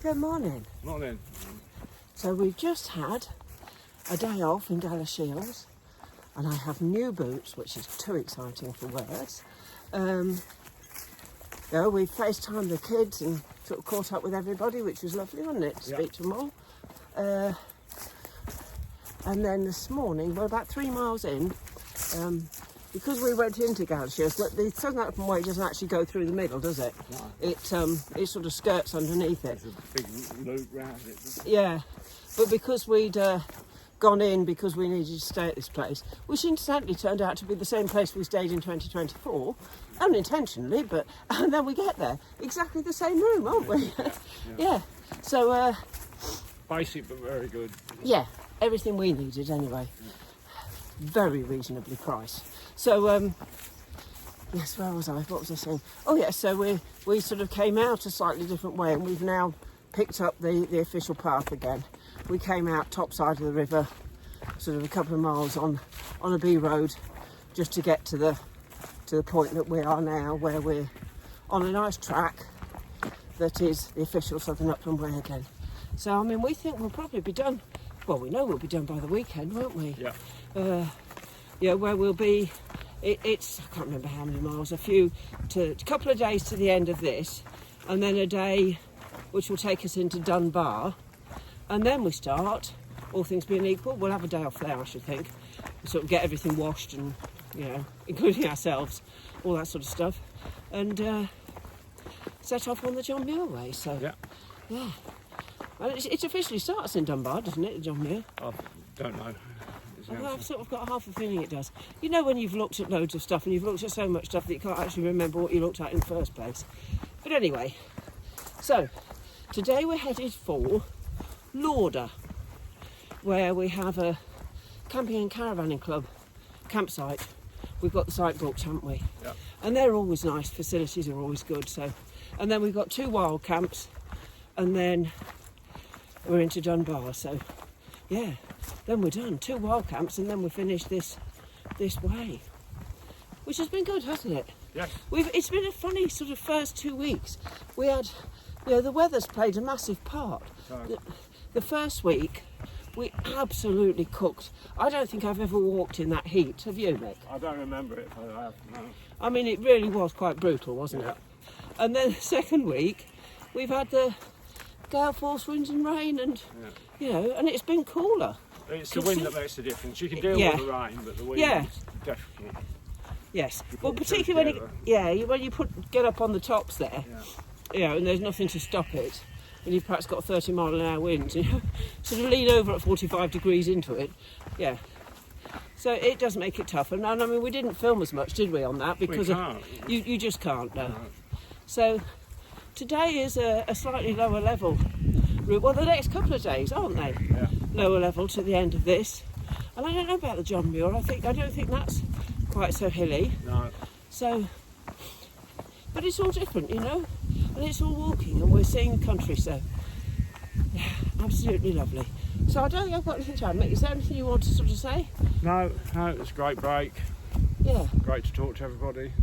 Good morning. Morning. So we've just had a day off in Dallas Shields and I have new boots, which is too exciting for words. We FaceTimed the kids and sort of caught up with everybody, which was lovely, wasn't it, to speak to them all. And then this morning, we're about 3 miles in, because we went into Dallas Shields, but the Southern Open Way doesn't actually go through the middle, does it? No. It sort of skirts underneath it. There's a big loop round it, doesn't it? Yeah, but because we'd gone in because we needed to stay at this place, which incidentally turned out to be the same place we stayed in 2024, unintentionally, but and then we get there, exactly the same room, aren't we? Yeah. So, basic but very good. yeah, everything we needed anyway. Very reasonably priced. So, yes, where was I? What was I saying? Oh, yeah, so we sort of came out a slightly different way and we've now picked up the official path again. We came out top side of the river, sort of a couple of miles on a B road, just to get to the point that we are now, where we're on a nice track that is the official Southern Upland Way again. So, I mean, we think we'll probably be done. Well, we know we'll be done by the weekend, won't we? Yeah. Yeah, where we'll be. It's I can't remember how many miles. A couple of days to the end of this, and then a day which will take us into Dunbar, and then we start. All things being equal, we'll have a day off there, I should think. We'll sort of get everything washed and, including ourselves, all that sort of stuff, and set off on the John Muir Way. So yeah. Well, it officially starts in Dunbar, doesn't it, the John Muir? I don't know. Well, I've sort of got half a feeling it does. You know when you've looked at loads of stuff and you've looked at so much stuff that you can't actually remember what you looked at in the first place. But anyway, so today we're headed for Lauder, where we have a camping and caravanning club campsite. We've got the site booked, haven't we? Yeah. And they're always nice, facilities are always good. So, and then we've got 2 wild camps, and then we're into Dunbar. So, yeah, then we're done. 2 wild camps, and then we finish this way, which has been good, hasn't it? Yes. It's been a funny sort of first 2 weeks. We had, the weather's played a massive part. The first week, we absolutely cooked. I don't think I've ever walked in that heat. Have you, Mick? I don't remember it. I have, no. I mean, it really was quite brutal, wasn't it? And then the second week, we've had the gale force winds and rain, and and it's been cooler. It's the wind that makes the difference. You can deal with the rain, but the wind is definitely. Yes. Well, particularly when you get up on the tops there, and there's nothing to stop it, and you've perhaps got 30-mile-an-hour winds, sort of lean over at 45 degrees into it. Yeah. So it does make it tough. And I mean, we didn't film as much, did we, on that? Because you just can't, no. So today is a slightly lower level route. Well, the next couple of days, aren't they? Yeah. Lower level to the end of this. And I don't know about the John Muir. I don't think that's quite so hilly. No. So, but it's all different, and it's all walking, and we're seeing the country. So, yeah, absolutely lovely. So I don't think I've got anything to add. Mick, is there anything you want to sort of say? No, it's a great break. Yeah. Great to talk to everybody.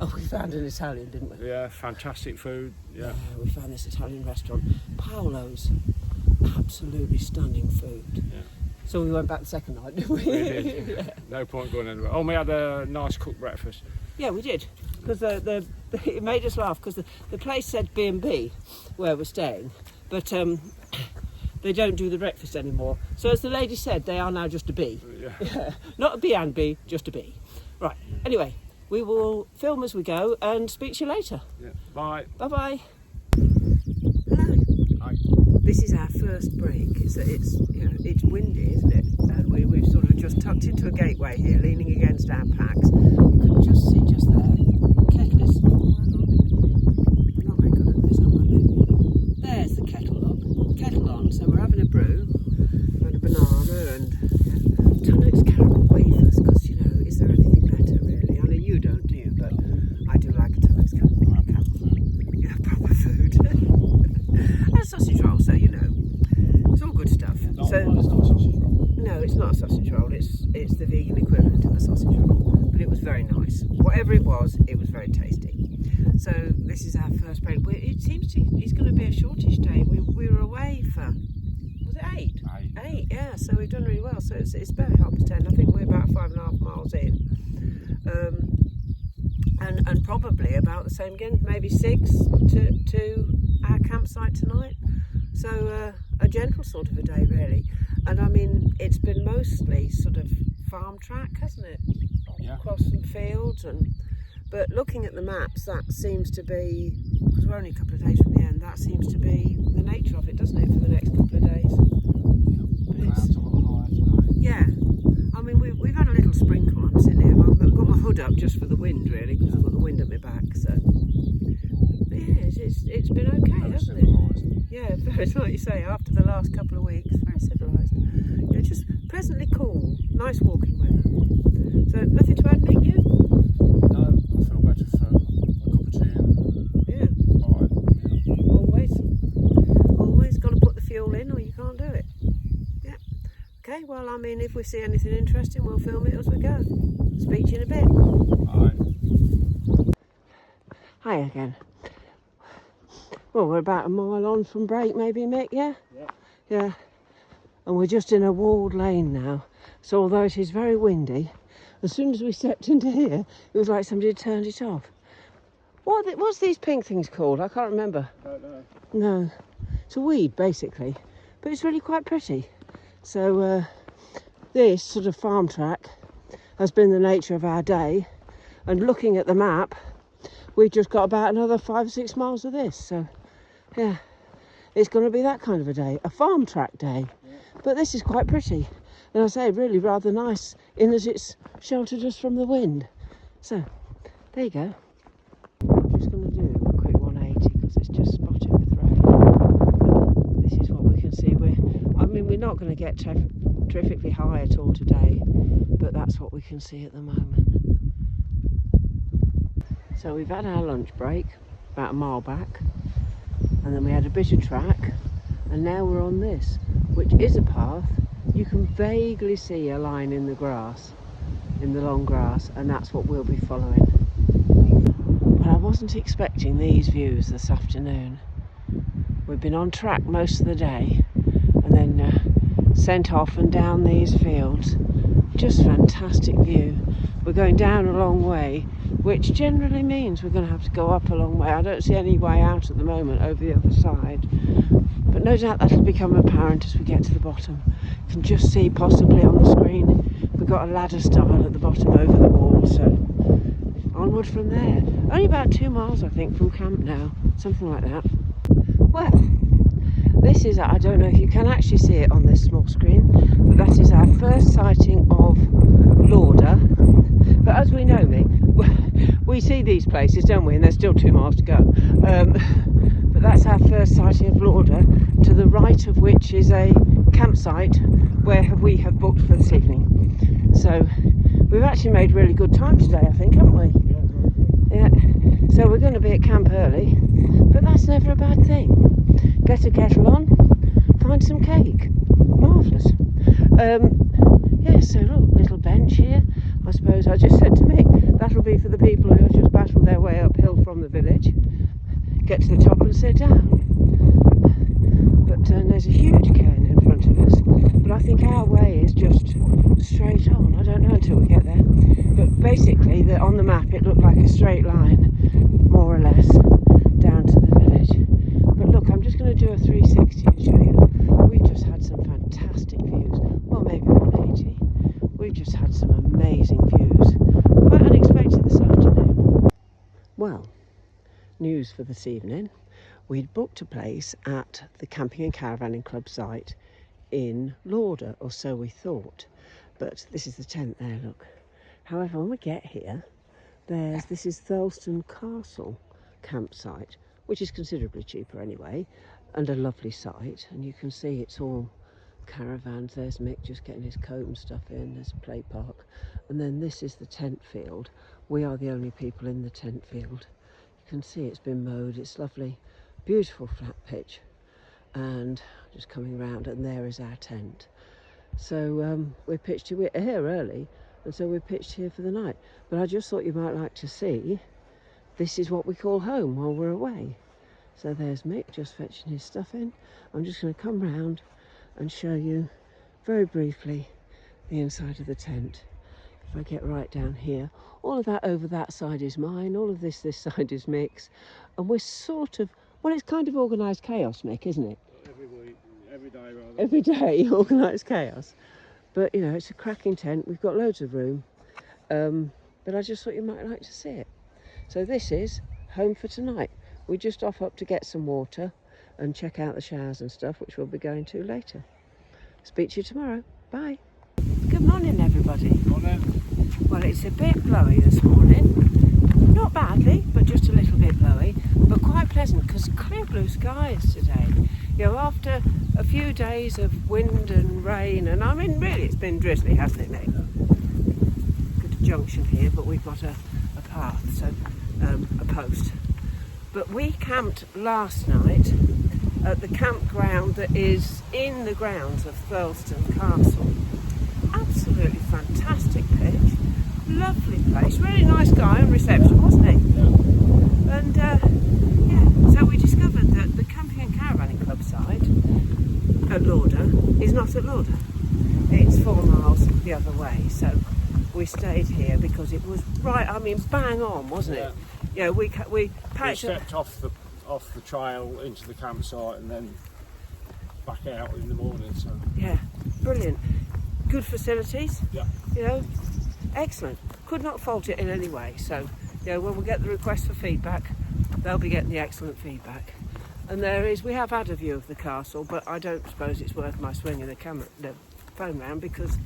Oh, we found an Italian, didn't we? Yeah, fantastic food. Yeah. We found this Italian restaurant, Paolo's. Absolutely stunning food. Yeah. So we went back the second night, didn't we? We did. Yeah. No point going anywhere. Oh, we had a nice cooked breakfast. Yeah, we did. Because it made us laugh because the place said B&B where we're staying, but they don't do the breakfast anymore. So as the lady said, they are now just a B. Yeah. Not a B&B, just a B. Right. Anyway, we will film as we go and speak to you later. Yeah. Bye. Bye-bye. Hello. Hi. This is our first break. It's windy, isn't it? And we've sort of just tucked into a gateway here, leaning against our packs. You can just see just there. Kettle is. I'm not very good at this, am I? There's the kettle up. Kettle on. So we're having a brew and a banana and Tunnock's caramel wafers. Because is there anything better really? I know you don't, do you? But I do like a Tunnock's caramel. Yeah, proper food. And a sausage roll, so it's all good stuff. It's not a sausage roll. No, it's not a sausage roll. It's the vegan equivalent of a sausage roll. But it was very nice. Whatever it was very tasty. So this is our first break. It's going to be a short shortish day. We were away for, was it 8? 8. 8, yeah, so we've done really well. So it's barely 10:30. I think we're about 5.5 miles in. And probably about the same again, maybe 6 to our campsite tonight. So a gentle sort of a day really. And I mean, it's been mostly sort of farm track, hasn't it? Yeah. Across some fields, but looking at the maps, that seems to be, because we're only a couple of days from the end, that seems to be the nature of it, doesn't it, for the next couple of days? Clouds a lot higher tonight. Yeah. I mean, we've had a little sprinkle. I'm sitting here. I've got my hood up just for the wind, really, because I've got the wind at my back. So, but yeah, it's been okay, hasn't it? Yeah, very, like you say, after the last couple of weeks, very civilised. Yeah, just pleasantly cool, nice walking weather. So, nothing to add, Nick, you? No, I feel better for a cup of tea and Yeah. bye. Always got to put the fuel in, or you can't do it. Yeah. Okay, well, I mean, if we see anything interesting, we'll film it as we go. Speak to you in a bit. Bye. Hi again. Well, we're about a mile on from break, maybe, Mick, yeah? Yeah. Yeah. And we're just in a walled lane now. So although it is very windy, as soon as we stepped into here, it was like somebody had turned it off. What's these pink things called? I can't remember. Don't know. No. It's a weed, basically. But it's really quite pretty. So this sort of farm track has been the nature of our day. And looking at the map, we've just got about another 5 or 6 miles of this. So, yeah, it's going to be that kind of a day. A farm track day. Yeah. But this is quite pretty. And I say, really rather nice, in that it's sheltered us from the wind. So, there you go. I'm just going to do a quick 180 because it's just spotted with rain. But this is what we can see. We're not going to get terrifically high at all today, but that's what we can see at the moment. So we've had our lunch break, about a mile back, and then we had a bit of track, and now we're on this, which is a path. You can vaguely see a line in the grass, in the long grass, and that's what we'll be following. But I wasn't expecting these views this afternoon. We've been on track most of the day, and then sent off and down these fields. Just fantastic view. We're going down a long way, which generally means we're going to have to go up a long way. I don't see any way out at the moment over the other side, but no doubt that'll become apparent as we get to the bottom. You can just see possibly on the screen we've got a ladder style at the bottom over the wall, so onward from there. Only about 2 miles I think from camp now, something like that. Well, this is, I don't know if you can actually see it on this small screen, but that is our first sighting of Lauder. But as we know, Mick, we see these places, don't we? And there's still 2 miles to go. But that's our first sighting of Lauder, to the right of which is a campsite where we have booked for this evening. So we've actually made really good time today, I think, haven't we? Yeah. So we're going to be at camp early, but that's never a bad thing. Get a kettle on, find some cake. Marvellous. Yeah, so look, little bench here. I suppose I just said to Mick, that'll be for the people who have just battled their way uphill from the village. Get to the top and sit down. But there's a huge cairn in front of us. But I think our way is just straight on. I don't know until we get there. But basically, on the map, it looked like a straight line, more or less, down to the village. But look, I'm just going to do a 360 and show you. We've just had some fantastic views. Well, maybe 180. We've just had some amazing views. Quite unexpected this afternoon. Well, news for this evening. We'd booked a place at the Camping and Caravanning Club site in Lauder, or so we thought. But this is the tent there, look. However, when we get here, this is Thurlestone Castle campsite, which is considerably cheaper anyway, and a lovely site. And you can see it's all caravans. There's Mick just getting his coat and stuff in. There's a play park. And then this is the tent field. We are the only people in the tent field. You can see it's been mowed. It's lovely, beautiful flat pitch. And just coming round, and there is our tent. So we're pitched here. We're here early, and so we're pitched here for the night. But I just thought you might like to see, this is what we call home while we're away. So there's Mick just fetching his stuff in. I'm just going to come round and show you very briefly the inside of the tent. If I get right down here, all of that over that side is mine, all of this side is Mick's, and we're sort of, well, it's kind of organised chaos, Mick, isn't it? Every week, every day rather. Every day, organised chaos. But, you know, it's a cracking tent. We've got loads of room. But I just thought you might like to see it. So this is home for tonight. We're just off up to get some water and check out the showers and stuff, which we'll be going to later. Speak to you tomorrow. Bye. Good morning, everybody. Morning. Well, it's a bit blowy this morning. Not badly, but just a little bit blowy, but quite pleasant because clear blue skies today. You know, after a few days of wind and rain, and I mean, really, it's been drizzly, hasn't it, Nick? Good junction here, but we've got a path, so a post. But we camped last night at the campground that is in the grounds of Thurleston Castle. Absolutely fantastic pitch, lovely place, really nice guy on reception, wasn't he? Yeah. And yeah, so we discovered that the Camping and Caravanning Club site at Lauder is not at Lauder. It's 4 miles the other way, so we stayed here because it was right, I mean, bang on, wasn't it? Yeah, we stepped off the trail into the campsite and then back out in the morning. So yeah, brilliant. Good facilities. Yeah. You know, excellent. Could not fault it in any way. So, you know, when we get the request for feedback, they'll be getting the excellent feedback. And we have had a view of the castle, but I don't suppose it's worth my swinging the phone round because,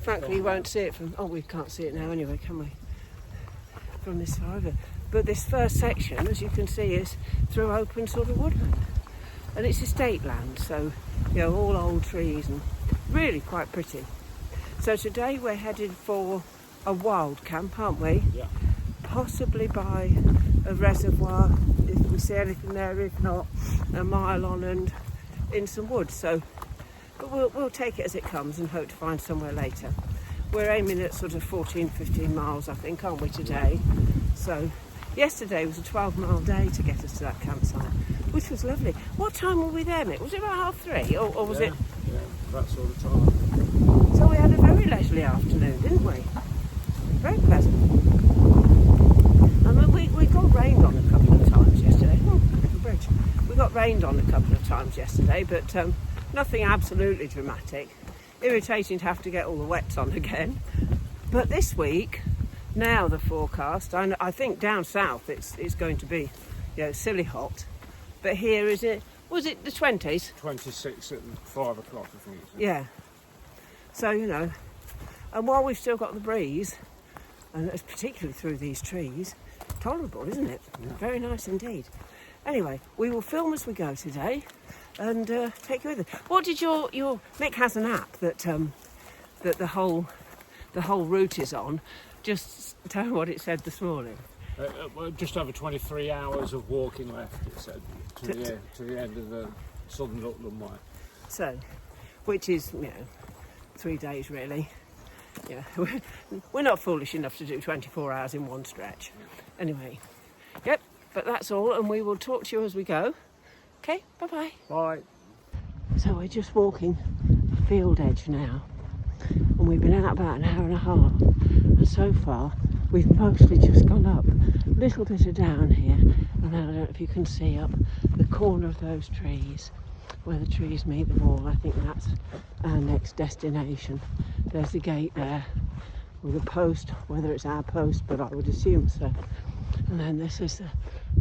frankly, you won't see it from. Oh, we can't see it now anyway, can we? From this far over. But this first section, as you can see, is through open sort of woodland. And it's estate land, so, you know, all old trees and really quite pretty. So today we're headed for a wild camp, aren't we? Yeah. Possibly by a reservoir, if we see anything there, if not, a mile on and in some woods. So, but we'll take it as it comes and hope to find somewhere later. We're aiming at sort of 14, 15 miles, I think, aren't we, today? So, yesterday was a 12-mile day to get us to that campsite, which was lovely. What time were we there, Mick? Was it about 3:30, or was it? Yeah, that sort of time. So we had a very leisurely afternoon, didn't we? Very pleasant. I mean, we got rained on a couple of times yesterday. Oh, little bridge. We got rained on a couple of times yesterday, but nothing absolutely dramatic. Irritating to have to get all the wets on again. But this week, now the forecast, I think down south it's going to be, you know, silly hot. But here was it the 20s? 26 at 5 o'clock, I think. Yeah. So, you know, and while we've still got the breeze, and it's particularly through these trees, tolerable, isn't it? Yeah. Very nice indeed. Anyway, we will film as we go today and take you with us. What did your Mick has an app that the whole route is on. Just tell me what it said this morning. Just over 23 hours of walking left, it said, to the end of the Southern Rutland Way. So, which is, you know, 3 days really. Yeah, we're not foolish enough to do 24 hours in one stretch. Anyway, yep, but that's all, and we will talk to you as we go. Okay, bye-bye. Bye. So we're just walking a field edge now, and we've been out about an hour and a half, and so far we've mostly just gone up. A little bit of down here, and I don't know if you can see up the corner of those trees, where the trees meet the wall. I think that's our next destination. There's the gate there with a post, whether it's our post, but I would assume so. And then this is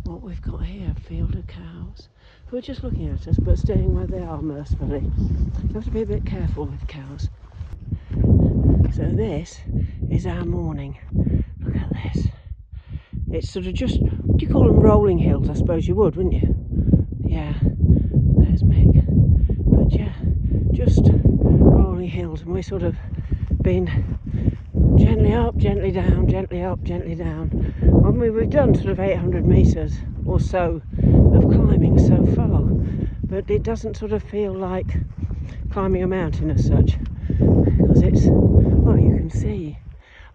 what we've got here, a field of cows who are just looking at us but staying where they are mercifully. You have to be a bit careful with cows. So this is our morning. Look at this. It's sort of just, what do you call them, rolling hills? I suppose you would, wouldn't you? Yeah, there's Mick. But yeah, just rolling hills, and we're sort of been gently up, gently down, gently up, gently down. I mean, we've done sort of 800 metres or so of climbing so far, but it doesn't sort of feel like climbing a mountain as such, because it's, well, you can see.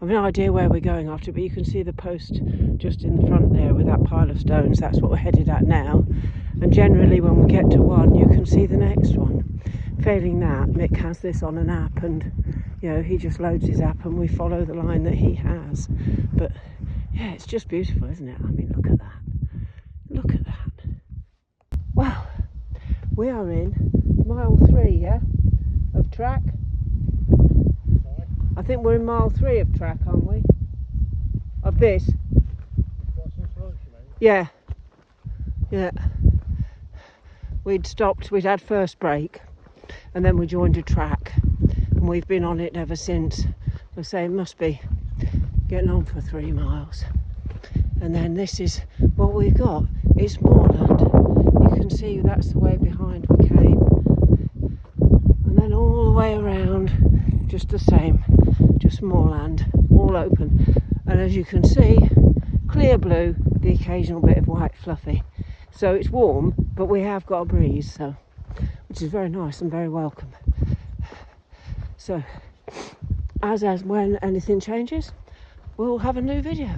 I've no idea where we're going after, but you can see the post just in the front there with that pile of stones. That's what we're headed at now. And generally when we get to one, you can see the next one. Failing that, Mick has this on an app, and he just loads his app and we follow the line that he has. But yeah, it's just beautiful, isn't it? I mean, look at that. Look at that. Well, we are in mile 3, yeah, of track. I think we're in mile 3 of track, aren't we? Of this. What's this lunch, you mean? Yeah. Yeah. We'd stopped, we'd had first break, and then we joined a track, and we've been on it ever since. I say it must be getting on for 3 miles. And then this is what we've got. It's moorland. You can see that's the way behind we came. And then all the way around, just the same, just moorland, all open. And as you can see, clear blue, the occasional bit of white fluffy. So it's warm, but we have got a breeze, so which is very nice and very welcome. So, as when anything changes, we'll have a new video.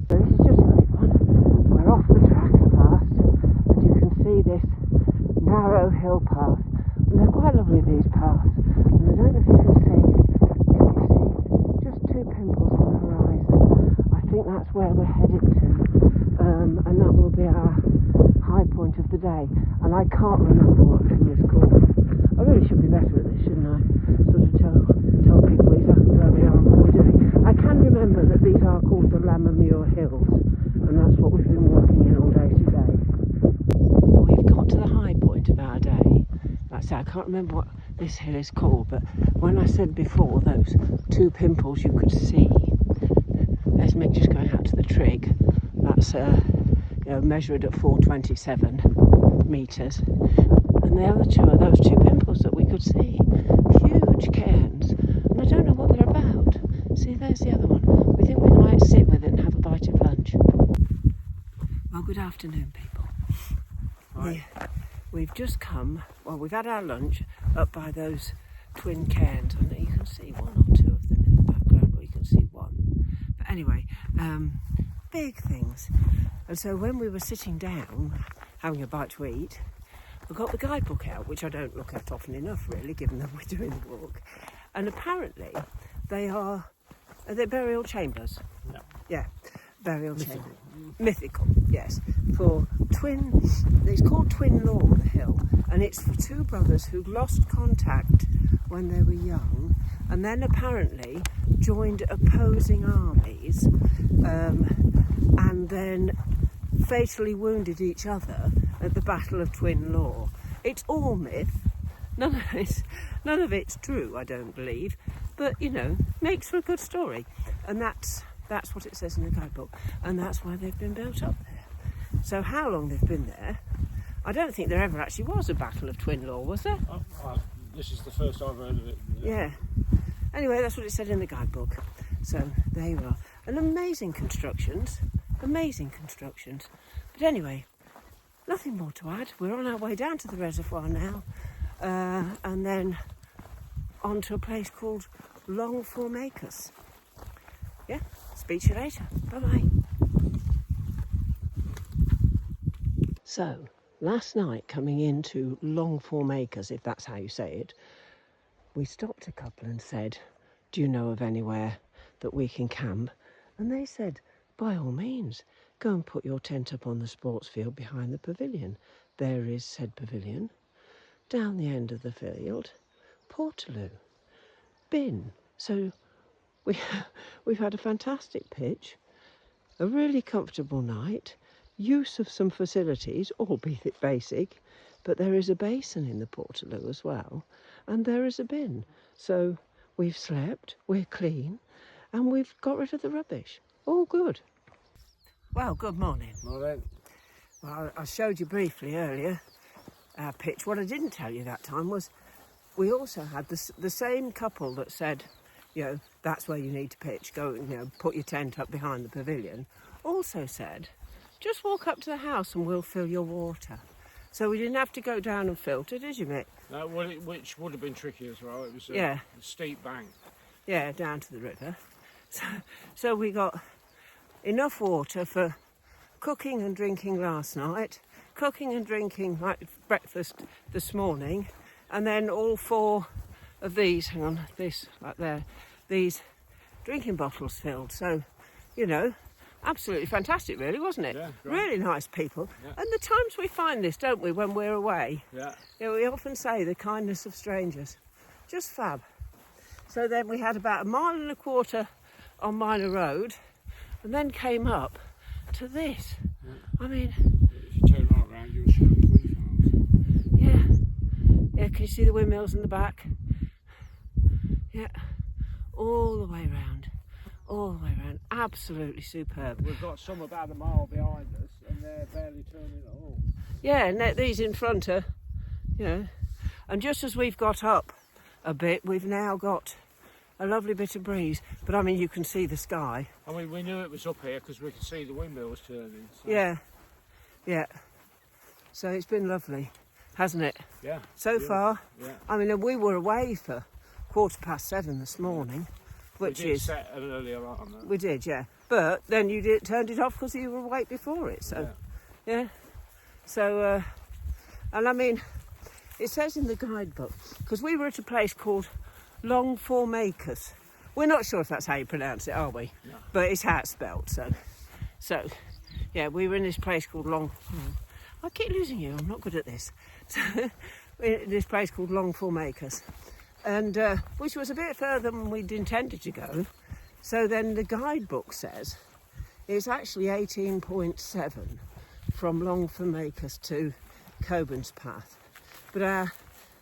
So this is just a quick one. We're off the track at last, and you can see this narrow hill path. And they're quite lovely, these paths. And I don't know if you can see just 2 pimples on the horizon. I think that's where we're headed to, and that will be our high point of the day. And I can't remember what the hill is called. I really should be better at this, shouldn't I? Sort of tell people exactly where we are and what we're doing. I can remember that these are called the Lammermuir Hills, and that's what we've been walking in all day today. We've got to the high point of our day. Like I say, I can't remember what this hill is called, but when I said before those 2 pimples you could see, there's Mick just going out to the trig. That's measured at 427 metres. And the other 2 are those 2 pimples that we could see. Huge cairns. And I don't know what they're about. See, there's the other one. We think we might sit with it and have a bite of lunch. Well, good afternoon, people. We've just come, well, we've had our lunch up by those twin cairns. I know you can see 1 or 2 of them in the background, or you can see 1. But anyway, big things. And so when we were sitting down, having a bite to eat, we got the guidebook out, which I don't look at often enough, really, given that we're doing the walk. And apparently, they're burial chambers. No. Yeah, burial chambers. Mythical, yes. For it's called Twin Law, the hill, and it's for 2 brothers who lost contact when they were young, and then apparently joined opposing armies, and then fatally wounded each other at the Battle of Twin Law. It's all myth. None of it's true, I don't believe, but makes for a good story. And that's what it says in the guidebook, and that's why they've been built up there. So how long they've been there, I don't think there ever actually was a Battle of Twin Law, was there? This is the first I've heard of it. Yeah. Anyway, that's what it said in the guidebook. So there you are. And amazing constructions. But anyway, nothing more to add. We're on our way down to the reservoir now, and then on to a place called Longform Acres. Yeah, speak to you later. Bye-bye. So, last night coming into Longform Acres, if that's how you say it, we stopped a couple and said, do you know of anywhere that we can camp? And they said, by all means, go and put your tent up on the sports field behind the pavilion. There is said pavilion. Down the end of the field, Portaloo, bin. So we've had a fantastic pitch, a really comfortable night, use of some facilities, albeit basic, but there is a basin in the Portaloo as well, and there is a bin. So we've slept, we're clean, and we've got rid of the rubbish. All good. Well, good morning. Morning. Well, I showed you briefly earlier our pitch. What I didn't tell you that time was we also had the same couple that said, that's where you need to pitch. Go, put your tent up behind the pavilion. Also said, just walk up to the house and we'll fill your water. So we didn't have to go down and filter, did you, Mick? No, which would have been tricky as well. It was a steep bank. Yeah, down to the river. So we got enough water for cooking and drinking last night, cooking and drinking like breakfast this morning, and then all 4 of these, hang on, this, like there, these drinking bottles filled. So, you know, absolutely fantastic really, wasn't it? Yeah, great. Really nice people. Yeah. And the times we find this, don't we, when we're away? Yeah. You know, we often say the kindness of strangers. Just fab. So then we had about 1.25 miles on Minor Road and then came up to this. Yeah. I mean, If you turn right around, you'll see the wind farms. yeah. Yeah, can you see the windmills in the back? Yeah. All the way round. All the way around. Absolutely superb. We've got some about a mile behind us, and they're barely turning at all. Yeah, and these in front are, you know. And just as we've got up a bit, we've now got a lovely bit of breeze. But I mean, you can see the sky. I mean, we knew it was up here because we could see the windmills turning. So. Yeah, yeah. So it's been lovely, hasn't it? Yeah. So far. Yeah. I mean, we were away for 7:15 this morning, which we did is set an earlier on that. we did, yeah. But then you turned it off because you were awake before it. So yeah. So and I mean, it says in the guidebook, because we were at a place called Longford Acres. We're not sure if that's how you pronounce it, are we? No. But it's how it's spelled. So yeah, we were in this place called I keep losing you. I'm not good at this. So we're in this place called Longford Acres, and which was a bit further than we'd intended to go. So then the guidebook says it's actually 18.7 from Longford Acres to Coburn's Path. But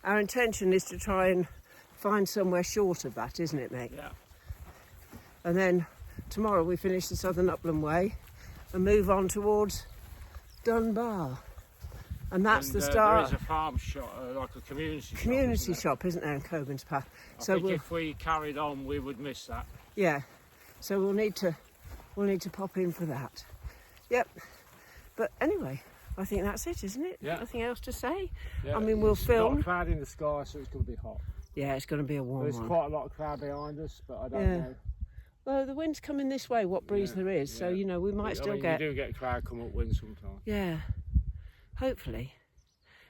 our intention is to try and find somewhere short of that, isn't it, mate? Yeah. And then tomorrow we finish the Southern Upland Way and move on towards Dunbar. And that's the start. There is a farm shop, like a community Community shop. shop, isn't there, in Coburn's Path? I So think if we carried on, we would miss that. yeah. So we'll need to pop in for that. Yep. But anyway, I think that's it, isn't it? Yeah. Nothing else to say. Yeah, I mean, we'll it's film. got a cloud in the sky, so it's going to be hot. Yeah, it's going to be a warm There's one. quite a lot of cloud behind us, but I don't Yeah. know. Well, the wind's coming this way, what breeze Yeah, there is. So, yeah. you know, we might I still mean, get... You do get cloud come up wind sometimes. Yeah. Hopefully.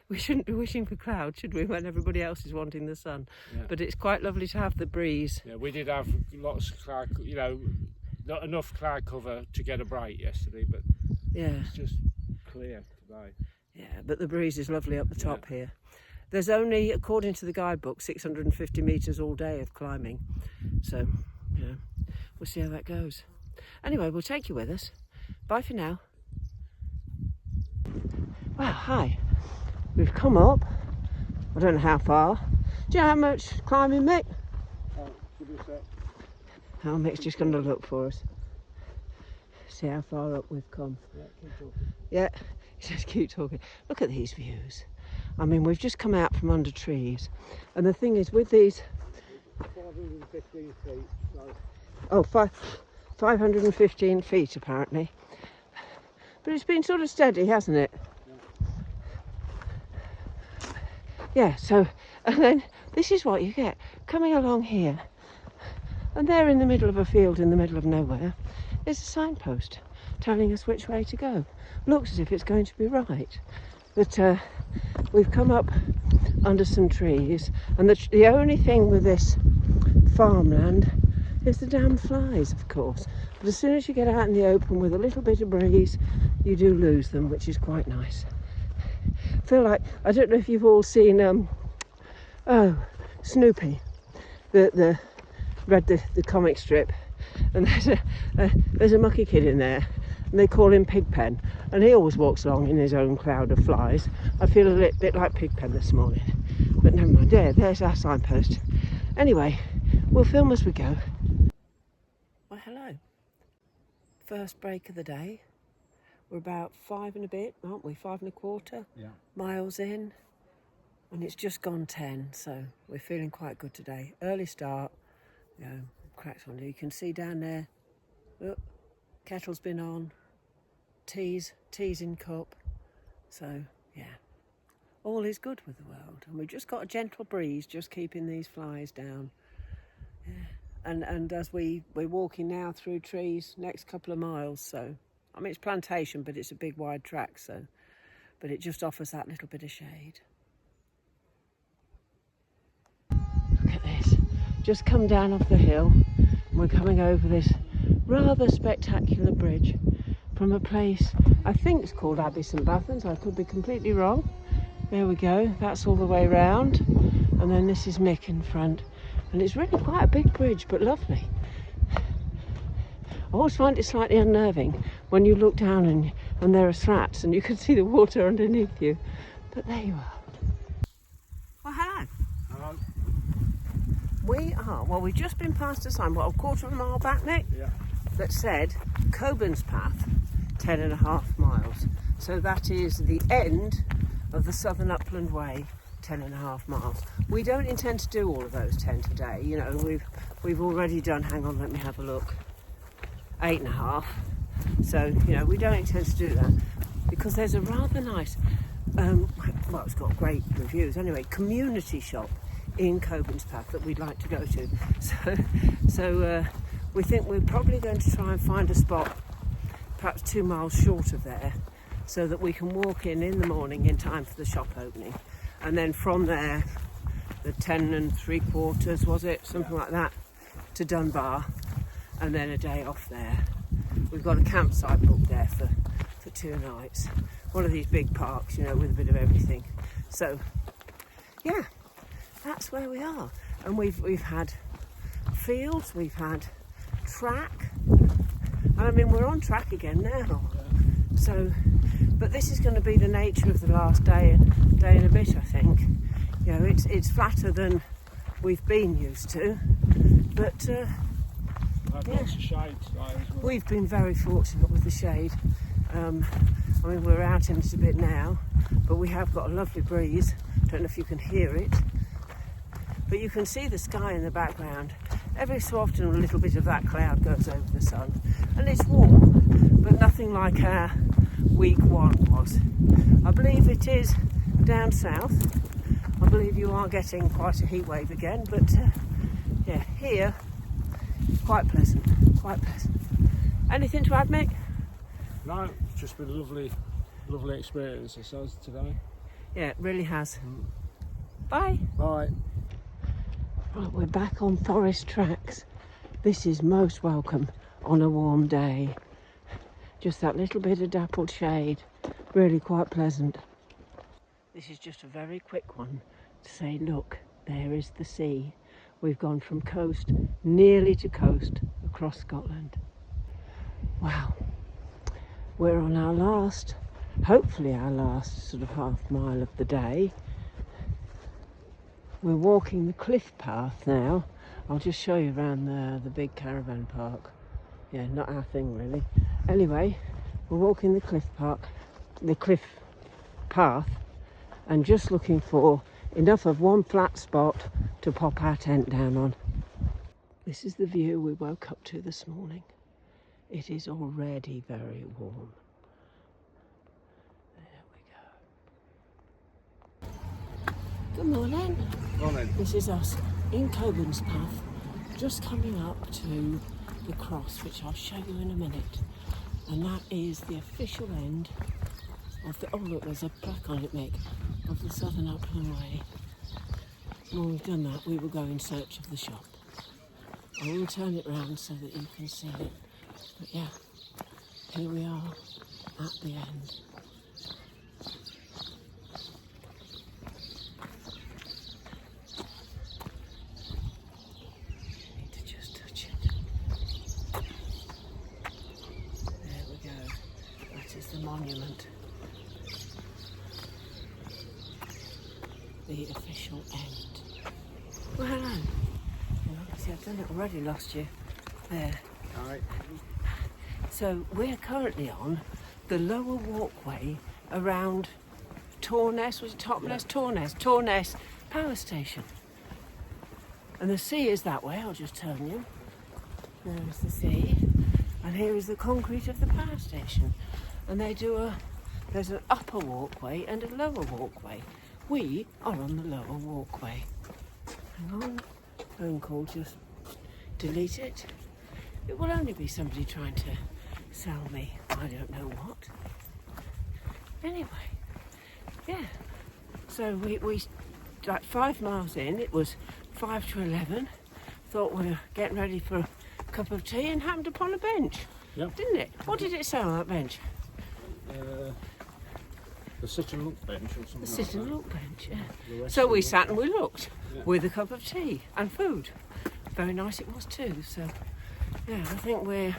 We shouldn't be wishing for clouds, should we, when everybody else is wanting the sun? Yeah. But it's quite lovely to have the breeze. Yeah, we did have lots of cloud, you know, not enough cloud cover to get a break yesterday, but Yeah. it's just clear today. Yeah, but the breeze is lovely up the top here. There's only, according to the guidebook, 650 metres all day of climbing. So, you know, we'll see how that goes. Anyway, we'll take you with us. Bye for now. Well, hi. We've come up. I don't know how far. Do you know how much climbing, Mick? Oh, give me a sec. Oh, Mick's just going to look for us. See how far up we've come. Yeah, keep talking. Yeah, just keep talking. Look at these views. I mean, we've just come out from under trees. And the thing is, with these... 515 feet, so... Oh, 515 feet, apparently. But it's been sort of steady, hasn't it? Yeah, so... And then, this is what you get. Coming along here, and there in the middle of a field in the middle of nowhere, is a signpost telling us which way to go. Looks as if it's going to be right. But we've come up under some trees, and the only thing with this farmland is the damn flies, of course. But as soon as you get out in the open with a little bit of breeze, you do lose them, which is quite nice. I feel like, I don't know if you've all seen Snoopy, read the comic strip, and there's a mucky kid in there, and they call him Pigpen, and he always walks along in his own cloud of flies. I feel a little bit like Pigpen this morning, but never mind. There's our signpost. Anyway, we'll film as we go. Well, hello. First break of the day. We're about 5 and a bit, aren't we? 5.25 miles in, and it's just gone 10, so we're feeling quite good today. Early start, you know, cracked on. You can see down there, look, kettle's been on, tea's in cup, so yeah, all is good with the world. And we've just got a gentle breeze, just keeping these flies down. Yeah. and as we're walking now through trees next couple of miles. So I mean, it's plantation, but it's a big wide track, so but it just offers that little bit of shade. Look at this, just come down off the hill and we're coming over this rather spectacular bridge from a place I think it's called Abbey St Bathans. I could be completely wrong. There we go, that's all the way round, and then this is Mick in front, and it's really quite a big bridge but lovely. I always find it slightly unnerving when you look down and there are slats and you can see the water underneath you, but there you are. Well, hello. Hello. We've just been past a sign, what, a quarter of a mile back, Nick? Yeah. That said Coburn's Path, 10.5 miles. So that is the end of the Southern Upland Way, 10.5 miles. We don't intend to do all of those 10 today. You know, we've already done, hang on, let me have a look, 8.5. So, you know, we don't intend to do that because there's a rather nice, well, it's got great reviews anyway, community shop in Coburn's Path that we'd like to go to. So we think we're probably going to try and find a spot perhaps 2 miles short of there so that we can walk in the morning in time for the shop opening, and then from there the 10 3/4 was it, something like that, to Dunbar, and then a day off there. We've got a campsite booked there for 2 nights, one of these big parks, you know, with a bit of everything. So yeah, that's where we are, and we've had fields, we've had track, and I mean we're on track again now. So, but this is going to be the nature of the last day and a bit, I think. You know, it's flatter than we've been used to, but We've had lots of shade today as well. we've been very fortunate with the shade. I mean, we're out in it a bit now, but we have got a lovely breeze. Don't know if you can hear it, but you can see the sky in the background. Every so often a little bit of that cloud goes over the sun, and it's warm, but nothing like our week 1 was. I believe it is down south. I believe you are getting quite a heat wave again, but yeah, here, quite pleasant, quite pleasant. Anything to add, Mick? No, it's just been a lovely experience, I suppose, today. Yeah, it really has. Bye. Bye. Right, we're back on forest tracks. This is most welcome on a warm day. Just that little bit of dappled shade, really quite pleasant. This is just a very quick one to say, look, there is the sea. We've gone from coast nearly to coast across Scotland. Wow. We're on our last, hopefully our last sort of half mile of the day. We're walking the cliff path now. I'll just show you around the big caravan park. Yeah, not our thing really. Anyway, we're walking the cliff path, and just looking for enough of one flat spot to pop our tent down on. This is the view we woke up to this morning. It is already very warm. There we go. Good morning. Morning. This is us in Coburn's Path, just coming up to the cross, which I'll show you in a minute. And that is the official end of the, oh look, there's a plaque on it, Mick, of the Southern Upland Way. And when we've done that, we will go in search of the shop. I will turn it round so that you can see it. But yeah, here we are at the end. Need to just touch it. There we go. That is the monument. The official end. Well, hello. Well, see, I've done it already, lost you. There. All right. So we're currently on the lower walkway around Torness, was it Topness? Yeah. Torness power station. And the sea is that way, I'll just tell you. There's the sea. And here is the concrete of the power station. And they do there's an upper walkway and a lower walkway. We are on the lower walkway. Hang on, phone call just delete it. It will only be somebody trying to sell me I don't know what. Anyway, yeah. So we like 5 miles in, it was 5 to 11. Thought we were getting ready for a cup of tea and happened upon a bench. Yep. Didn't it? What did it say on that bench? The sit and look bench or something. The sit and like look bench, yeah. The So we rest sat and we looked Yeah. with a cup of tea and food. Very nice it was too. So yeah, I think I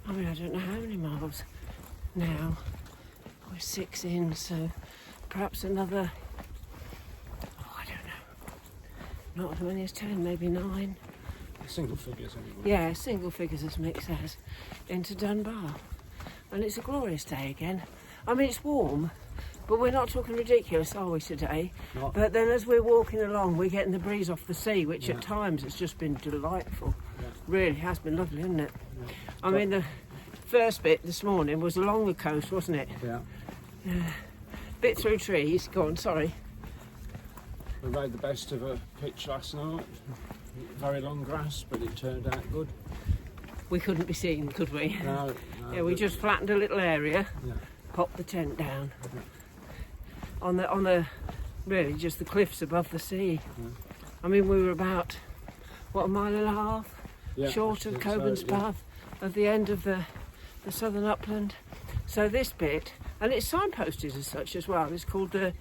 don't know how many miles now. We're 6 in, so perhaps another, I don't know, not as many as 10, maybe 9. Single figures anyway. Yeah, single figures as Mick says, into Dunbar. And it's a glorious day again. I mean, it's warm, but we're not talking ridiculous, are we, today? Not- But then as we're walking along, we're getting the breeze off the sea, which Yeah. at times has just been delightful. Yeah. Really has been lovely, hasn't it? Yeah. I mean, the first bit this morning was along the coast, wasn't it? Yeah. Bit through trees. Go on, sorry. We made the best of a pitch last night. Very long grass, but it turned out good. We couldn't be seen, could we? No, Yeah, we but- just flattened a little area, Yeah. popped the tent down. On the really just the cliffs above the sea. Yeah. I mean, we were about, what, a mile and a half Yeah, short I of think Coburn's so, yeah. Path, at the end of the southern upland. So this bit, and it's signposted as such as well, it's called the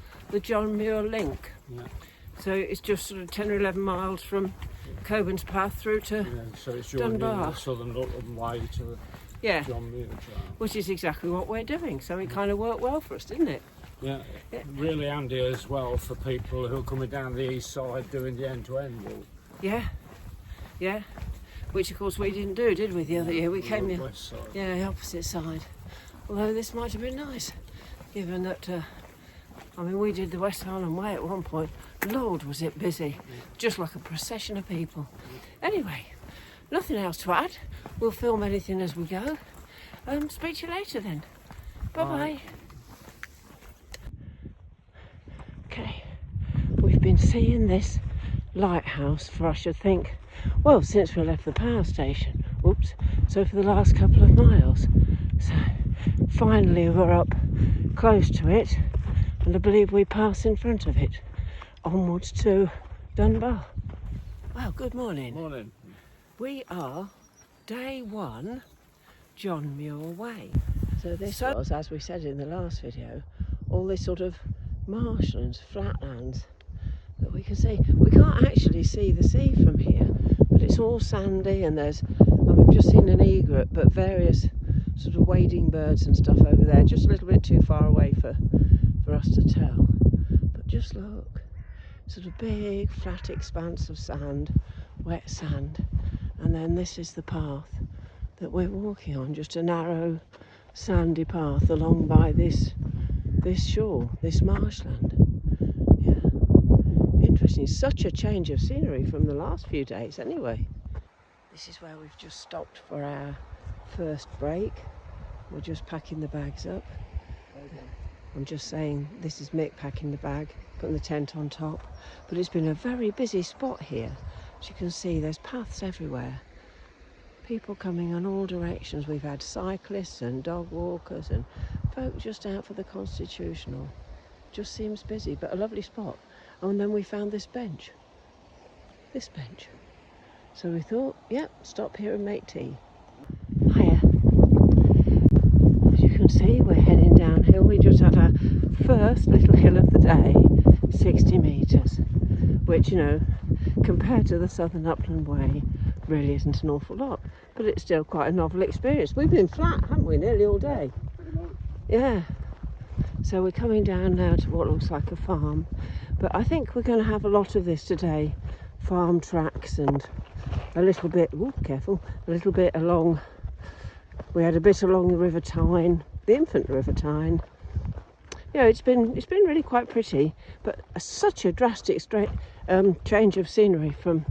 John Muir Link. Yeah. So it's just sort of 10 or 11 miles from Coburn's Path through to, Yeah, so it's joining Dunbar. the southern Rutland way to the yeah, John Muir Trail. which is exactly what we're doing. So it kind of worked well for us, didn't it? Yeah, Yeah. really handy as well for people who are coming down the east side doing the end-to-end walk. Yeah, yeah. Which of course we didn't do, did we, the other year? We on came the in, west side. yeah, the opposite side. Although this might have been nice, given that, I mean, we did the West Highland Way at one point. Lord, was it busy. Just like a procession of people. Anyway, nothing else to add. We'll film anything as we go. Speak to you later then. Bye-bye. Bye. Okay, we've been seeing this lighthouse for, I should think, well, since we left the power station. Oops. So for the last couple of miles. So finally we're up close to it, and I believe we pass in front of it onwards to Dunbar. Well, good morning. Morning. We are day 1, John Muir Way. So this was, as we said in the last video, all this sort of marshlands, flatlands that we can see. We can't actually see the sea from here, but it's all sandy, and there's, and we've just seen an egret, but various sort of wading birds and stuff over there, just a little bit too far away for us to tell. But just look, sort of big flat expanse of sand, wet sand, and then this is the path that we're walking on, just a narrow sandy path along by this shore, this marshland. Yeah, interesting. Such a change of scenery from the last few days anyway. This is where we've just stopped for our first break. We're just packing the bags up. I'm just saying, this is Mick packing the bag, putting the tent on top. But it's been a very busy spot here. As you can see, there's paths everywhere. People coming in all directions. We've had cyclists and dog walkers and folk just out for the Constitutional. Just seems busy, but a lovely spot. Oh, and then we found this bench. This bench. So we thought, yep, stop here and make tea. Hiya. As you can see, we're heading downhill. We just had our first little hill of the day, 60 metres, which, you know, compared to the Southern Upland Way, really isn't an awful lot, but it's still quite a novel experience. We've been flat, haven't we, nearly all day? Yeah. So we're coming down now to what looks like a farm, but I think we're going to have a lot of this today. Farm tracks and a little bit, oh, careful, a little bit along, we had a bit along the River Tyne, the infant River Tyne. Yeah, it's been really quite pretty, but such a drastic change of scenery from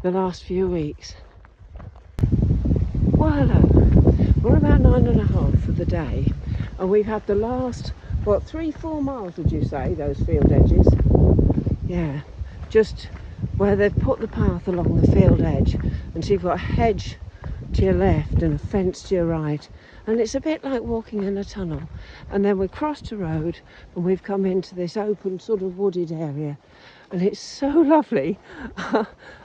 the last few weeks. Well, hello. We're about 9.5 for the day, and we've had the last, what, 3-4 miles, would you say, those field edges? Yeah, just where they've put the path along the field edge, And so you've got a hedge to your left and a fence to your right, and it's a bit like walking in a tunnel. And then we crossed a road and we've come into this open sort of wooded area, and it's so lovely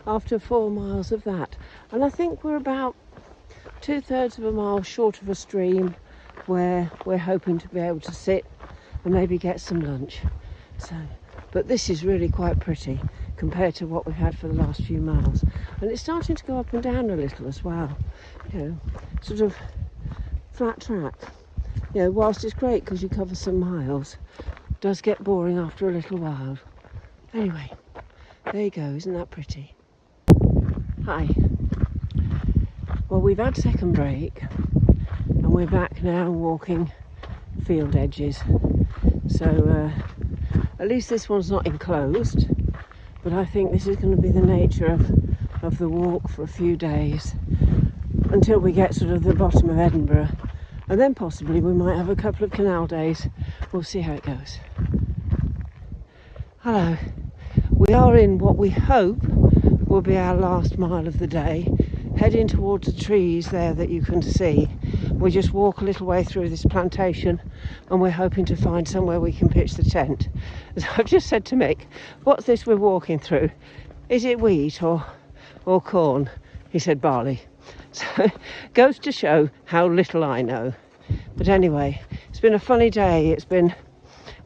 after 4 miles of that. And I think we're about 2/3 of a mile short of a stream where we're hoping to be able to sit and maybe get some lunch. So, but this is really quite pretty compared to what we've had for the last few miles, and it's starting to go up and down a little as well, you know, sort of flat track. You know, whilst it's great because you cover some miles, it does get boring after a little while. Anyway, there you go, isn't that pretty? Hi. Well, we've had second break and we're back now walking field edges. So at least this one's not enclosed, but I think this is going to be the nature of the walk for a few days until we get sort of the bottom of Edinburgh, and then possibly we might have a couple of canal days. We'll see how it goes. Hello. We are in what we hope will be our last mile of the day, heading towards the trees there that you can see. We just walk a little way through this plantation and we're hoping to find somewhere we can pitch the tent. As I've just said to Mick, what's this we're walking through? Is it wheat or corn? He said barley. So goes to show how little I know. But anyway, it's been a funny day.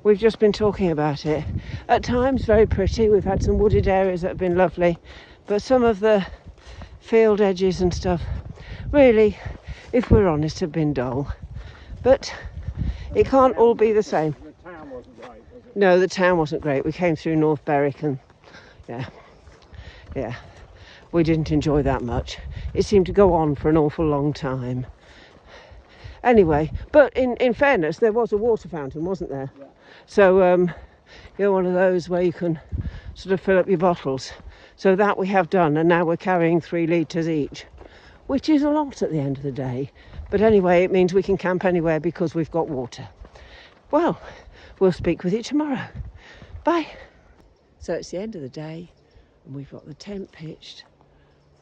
We've just been talking about it. At times very pretty. We've had some wooded areas that have been lovely, but some of the field edges and stuff really, if we're honest, have been dull. But it can't all be the same. The town wasn't great, was it? No, the town wasn't great. We came through North Berwick and yeah, we didn't enjoy that much. It seemed to go on for an awful long time. Anyway, but in fairness, there was a water fountain, wasn't there? Yeah. So you're one of those where you can sort of fill up your bottles. So that we have done, and now we're carrying 3 litres each, which is a lot at the end of the day. But anyway, it means we can camp anywhere because we've got water. Well, we'll speak with you tomorrow. Bye. So it's the end of the day and we've got the tent pitched.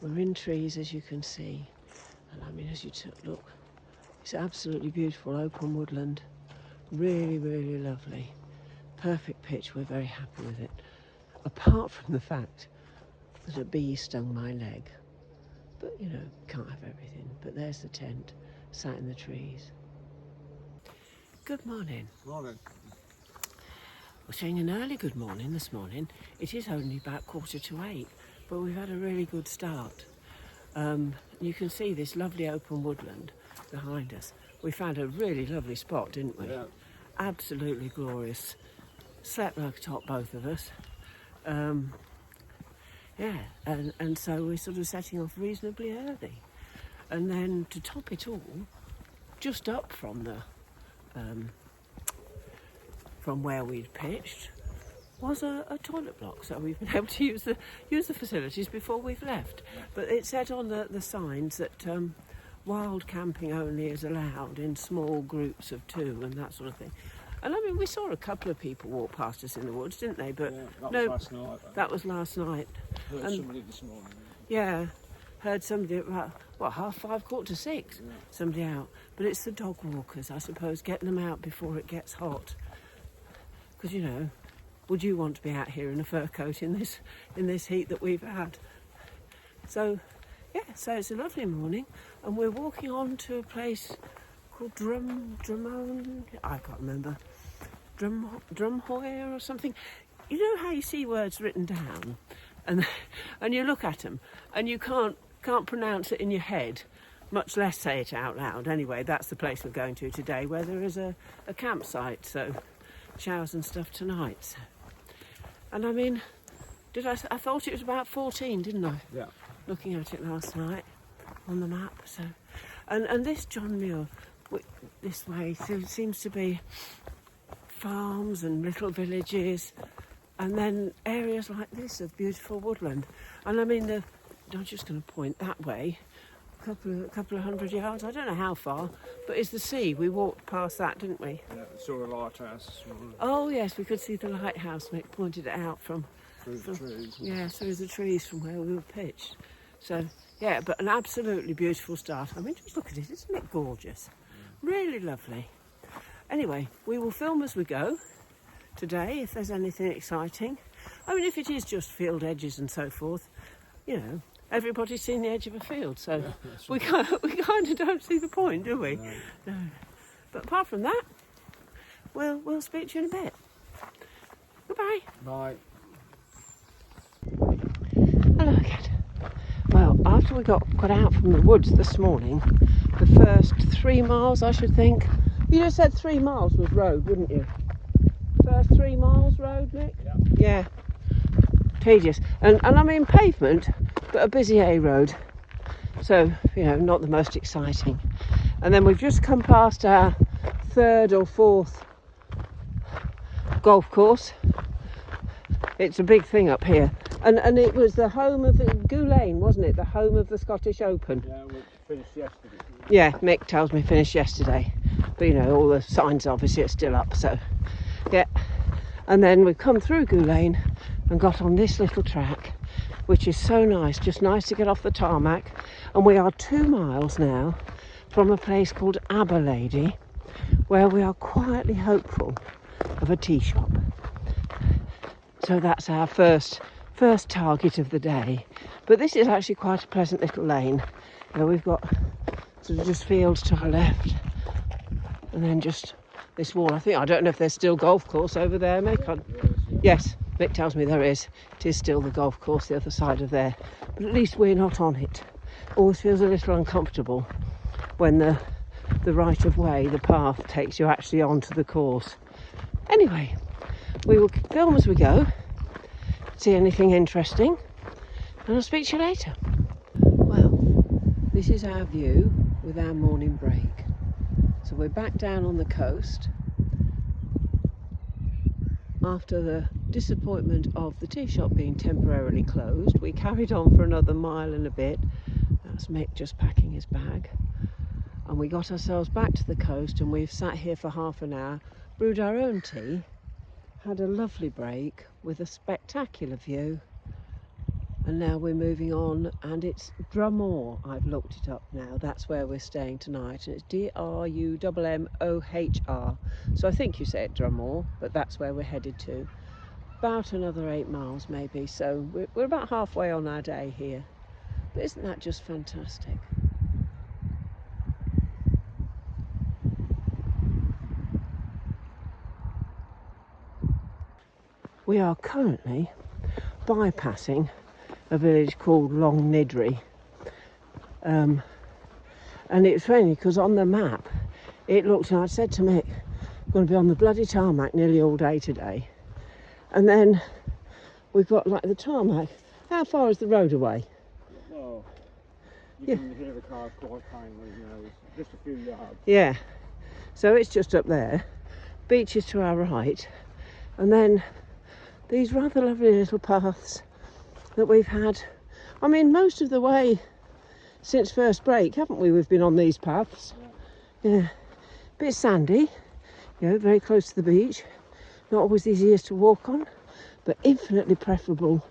We're in trees, as you can see. And I mean, as you look, it's absolutely beautiful open woodland. Really, really lovely. Perfect pitch. We're very happy with it. Apart from the fact that a bee stung my leg. But, you know, can't have everything. But there's the tent, sat in the trees. Good morning. Morning. We're saying an early good morning this morning. It is only about 7:45, but we've had a really good start. You can see this lovely open woodland behind us. We found a really lovely spot, didn't we? Yeah. Absolutely glorious. Slept like a top, both of us. Yeah, and so we're sort of setting off reasonably early. And then to top it all, just up from the from where we'd pitched was a toilet block, so we've been able to use the facilities before we've left. But it said on the signs that wild camping only is allowed in small groups of 2 and that sort of thing. And I mean, we saw a couple of people walk past us in the woods, didn't they? But Yeah, that no, was last night. that was last night. Heard and- somebody this morning. Yeah, heard somebody at about, 5:30, 6:45, Yeah. somebody out. But it's the dog walkers, I suppose, getting them out before it gets hot. Because, you know, would you want to be out here in a fur coat in this heat that we've had? So, yeah, so it's a lovely morning, and we're walking on to a place called Drumone, I can't remember, Drumhoyer or something. You know how you see words written down, and you look at them, and you can't pronounce it in your head, much less say it out loud. Anyway, that's the place we're going to today, where there is a campsite, so showers and stuff tonight. So. And I mean, I thought it was about 14, didn't I? Yeah. Looking at it last night on the map. So, and this John Muir, this way, so it seems to be farms and little villages, and then areas like this of beautiful woodland. And I mean, I'm just going to point that way, a couple of 100 yards. I don't know how far, but it's the sea. We walked past that, didn't we? Yeah, saw a lighthouse this morning Oh yes, we could see the lighthouse. Mick pointed it out from through the trees. yeah, through the trees from where we were pitched. So Yeah, but an absolutely beautiful start. I mean, just look at it, isn't it gorgeous? Really lovely. Anyway, we will film as we go today if there's anything exciting. I mean, if it is just field edges and so forth, you know, everybody's seen the edge of a field, so we kind of don't see the point, do we? No. But apart from that, we'll speak to you in a bit. Goodbye. Bye. Hello again. Well, after we got out from the woods this morning, the first 3 miles, I should think. You just said 3 miles was road, wouldn't you? First 3 miles road, Nick? Yeah. Tedious. And I mean pavement, but a busy A road. So, you know, not the most exciting. And then we've just come past our 3rd or 4th golf course. It's a big thing up here. And it was the home of Goulayne, wasn't it? The home of the Scottish Open. Yeah, we finished yesterday. Yeah, Mick tells me finished yesterday. But, you know, all the signs obviously are still up, so... Yeah. And then we've come through Goulayne and got on this little track, which is so nice, just nice to get off the tarmac. And we are 2 miles now from a place called Aberlady, where we are quietly hopeful of a tea shop. So that's our first target of the day. But this is actually quite a pleasant little lane. You know, we've got sort of just fields to our left, and then just this wall. I don't know if there's still golf course over there, Mick. Yes, Mick tells me there is. It is still the golf course the other side of there, but at least we're not on it. Always feels a little uncomfortable when the right of way, the path, takes you actually onto the course. Anyway, we will film as we go, see anything interesting, and I'll speak to you later. Well, this is our view with our morning break. So we're back down on the coast. After the disappointment of the tea shop being temporarily closed, we carried on for another mile and a bit. That's Mick just packing his bag. And we got ourselves back to the coast, and we've sat here for half an hour, brewed our own tea, had a lovely break with a spectacular view, and now we're moving on, and it's Drummoor. I've looked it up now. That's where we're staying tonight, and it's Drummohr. So I think you say it Drummoor, but that's where we're headed to. About another 8 miles maybe, so we're about halfway on our day here. But isn't that just fantastic? We are currently bypassing a village called Long Nidri, and it's funny because on the map it looked, and I said to Mick, I'm going to be on the bloody tarmac nearly all day today, and then we've got like the tarmac. How far is the road away? Well, you can hear the cars quite plainly, you know, it's just a few yards. Yeah, so it's just up there, beaches to our right, and then these rather lovely little paths that we've had. I mean, most of the way since first break, haven't we? We've been on these paths. Yeah. Bit sandy, you know, very close to the beach. Not always the easiest to walk on, but infinitely preferable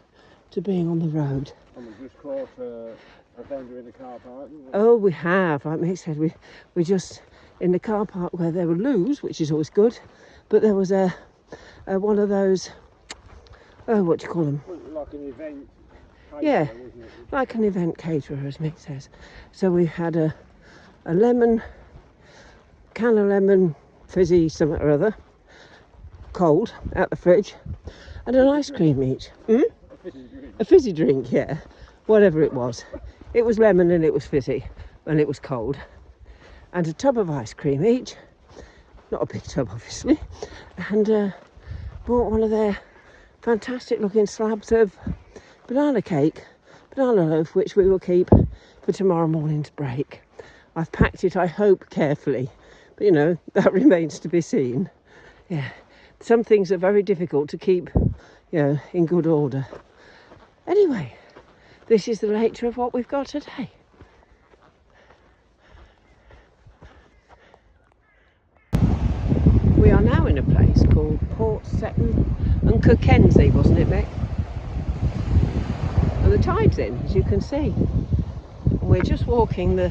to being on the road. And we've just caught a vendor in the car park. Oh, we have. Like Mick said, we just in the car park where there were loos, which is always good, but there was a one of those. Oh, what do you call them? Like an event caterer, yeah, wasn't it? like an event caterer, as Mick says. So we had a can of lemon fizzy something or other, cold, out the fridge, and an ice cream each. A fizzy drink, yeah. Whatever it was. It was lemon and it was fizzy and it was cold. And a tub of ice cream each. Not a big tub, obviously. And bought one of their fantastic looking slabs of banana loaf, which we will keep for tomorrow morning's break. I've packed it, I hope, carefully, but you know, that remains to be seen. Yeah, some things are very difficult to keep, you know, in good order. Anyway, this is the nature of what we've got today. We are now in a place called Port Seton and Kirkensey, wasn't it, Mick? And the tide's in, as you can see. we're just walking the,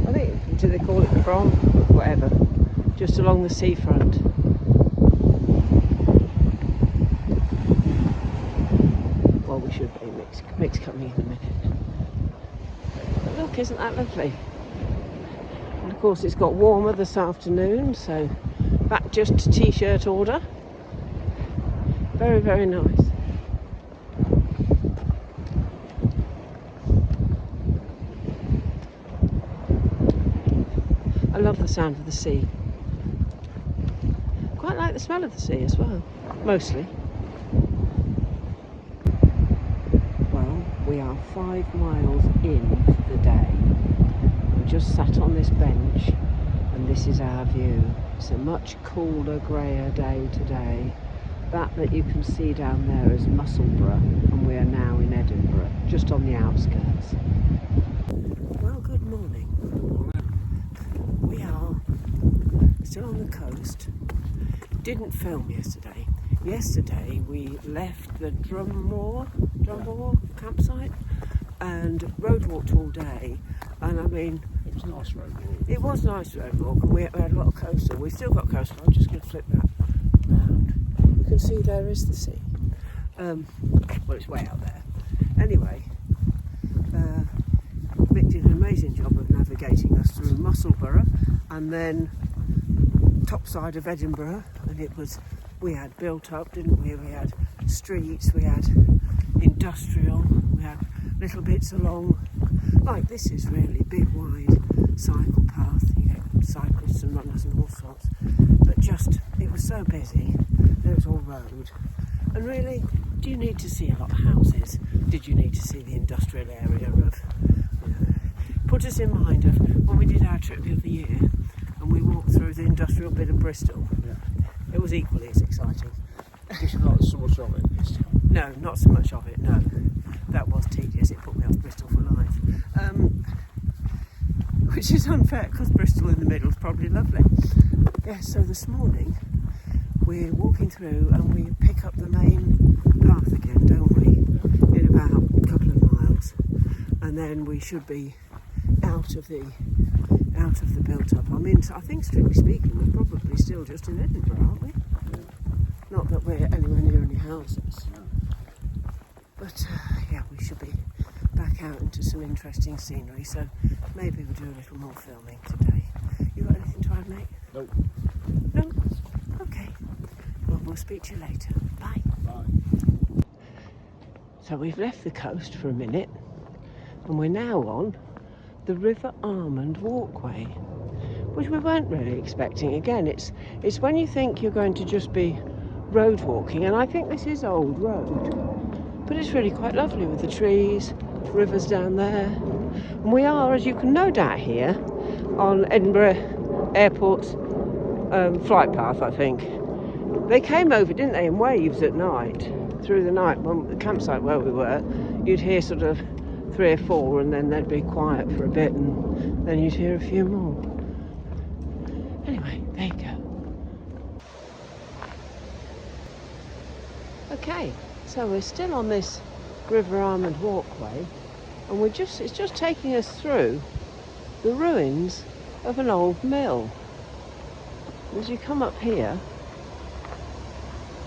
I think, do they call it the Brom? Whatever, just along the seafront. Well, we should be, Mick's coming in a minute. But look, isn't that lovely? And of course it's got warmer this afternoon, so back just to t-shirt order. Very, very nice. I love the sound of the sea. Quite like the smell of the sea as well, mostly. Well, we are 5 miles in for the day. We just sat on this bench and this is our view. It's a much cooler, greyer day today. That you can see down there is Musselburgh, and we are now in Edinburgh, just on the outskirts. Well, good morning. We are still on the coast. Didn't film yesterday. Yesterday we left the Drummoor campsite and road walked all day, and I mean It was a nice road walk. it was nice road walk, and we had a lot of coastal. We've still got coastal. I'm just going to flip that round. You can see there is the sea. Well, it's way out there. Anyway, Mick did an amazing job of navigating us through Musselburgh and then top side of Edinburgh, and it was, we had built up, didn't we? We had streets, we had industrial, we had little bits along, like this is really big wide cycle path. You get cyclists and runners and all sorts, but just, it was so busy. There was all road, and really, do you need to see a lot of houses? Did you need to see the industrial area of, put us in mind of when we did our trip the other year and we walked through the industrial bit of Bristol. Yeah. It was equally as exciting. Just not so much of it this time. No, not so much of it, no. That was tedious, it put me off Bristol for life. Which is unfair, because Bristol in the middle is probably lovely. Yeah, so this morning we're walking through and we pick up the main path again, don't we? In about a couple of miles. And then we should be out of the built-up. I mean, I think strictly speaking, we're probably still just in Edinburgh, aren't we? Yeah. Not that we're anywhere near any houses. No. But yeah, we should be back out into some interesting scenery, so maybe we'll do a little more filming today. You got anything to add, mate? Nope. No? Okay. Well, we'll speak to you later. Bye. Bye. So we've left the coast for a minute, and we're now on the River Armand Walkway, which we weren't really expecting. Again, it's when you think you're going to just be road walking, and I think this is old road, but it's really quite lovely with the trees, rivers down there. And we are, as you can no doubt hear, on Edinburgh Airport's flight path, I think. They came over, didn't they, in waves at night, through the night. When the campsite where we were, you'd hear sort of 3 or 4, and then they'd be quiet for a bit, and then you'd hear a few more. Anyway, there you go. Okay, so we're still on this River Armand Walkway, and it's just taking us through the ruins of an old mill. As you come up here,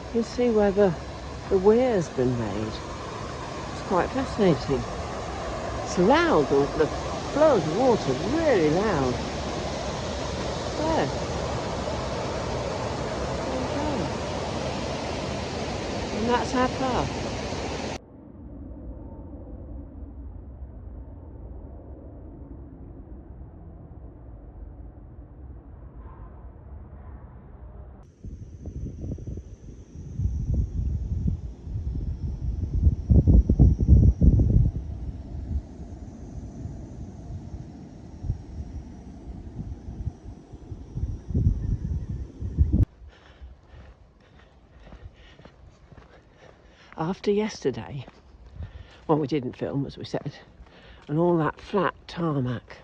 you can see where the weir's been made. It's quite fascinating. It's loud, the flow of the water is really loud. There. There we go. And that's our path. After yesterday, well, we didn't film, as we said, and all that flat tarmac,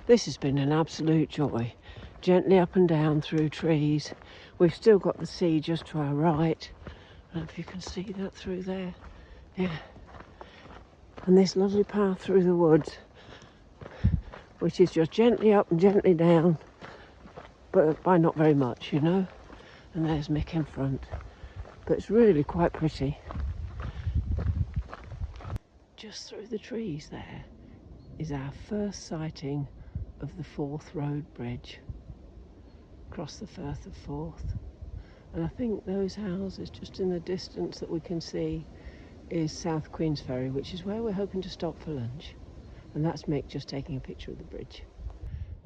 this has been an absolute joy. Gently up and down through trees. We've still got the sea just to our right. I don't know if you can see that through there. Yeah. And this lovely path through the woods. which is just gently up and gently down, but by not very much, you know. And there's Mick in front, but it's really quite pretty. Just through the trees there is our first sighting of the Forth Road Bridge across the Firth of Forth. And I think those houses just in the distance that we can see is South Queensferry, which is where we're hoping to stop for lunch. And that's Mick just taking a picture of the bridge.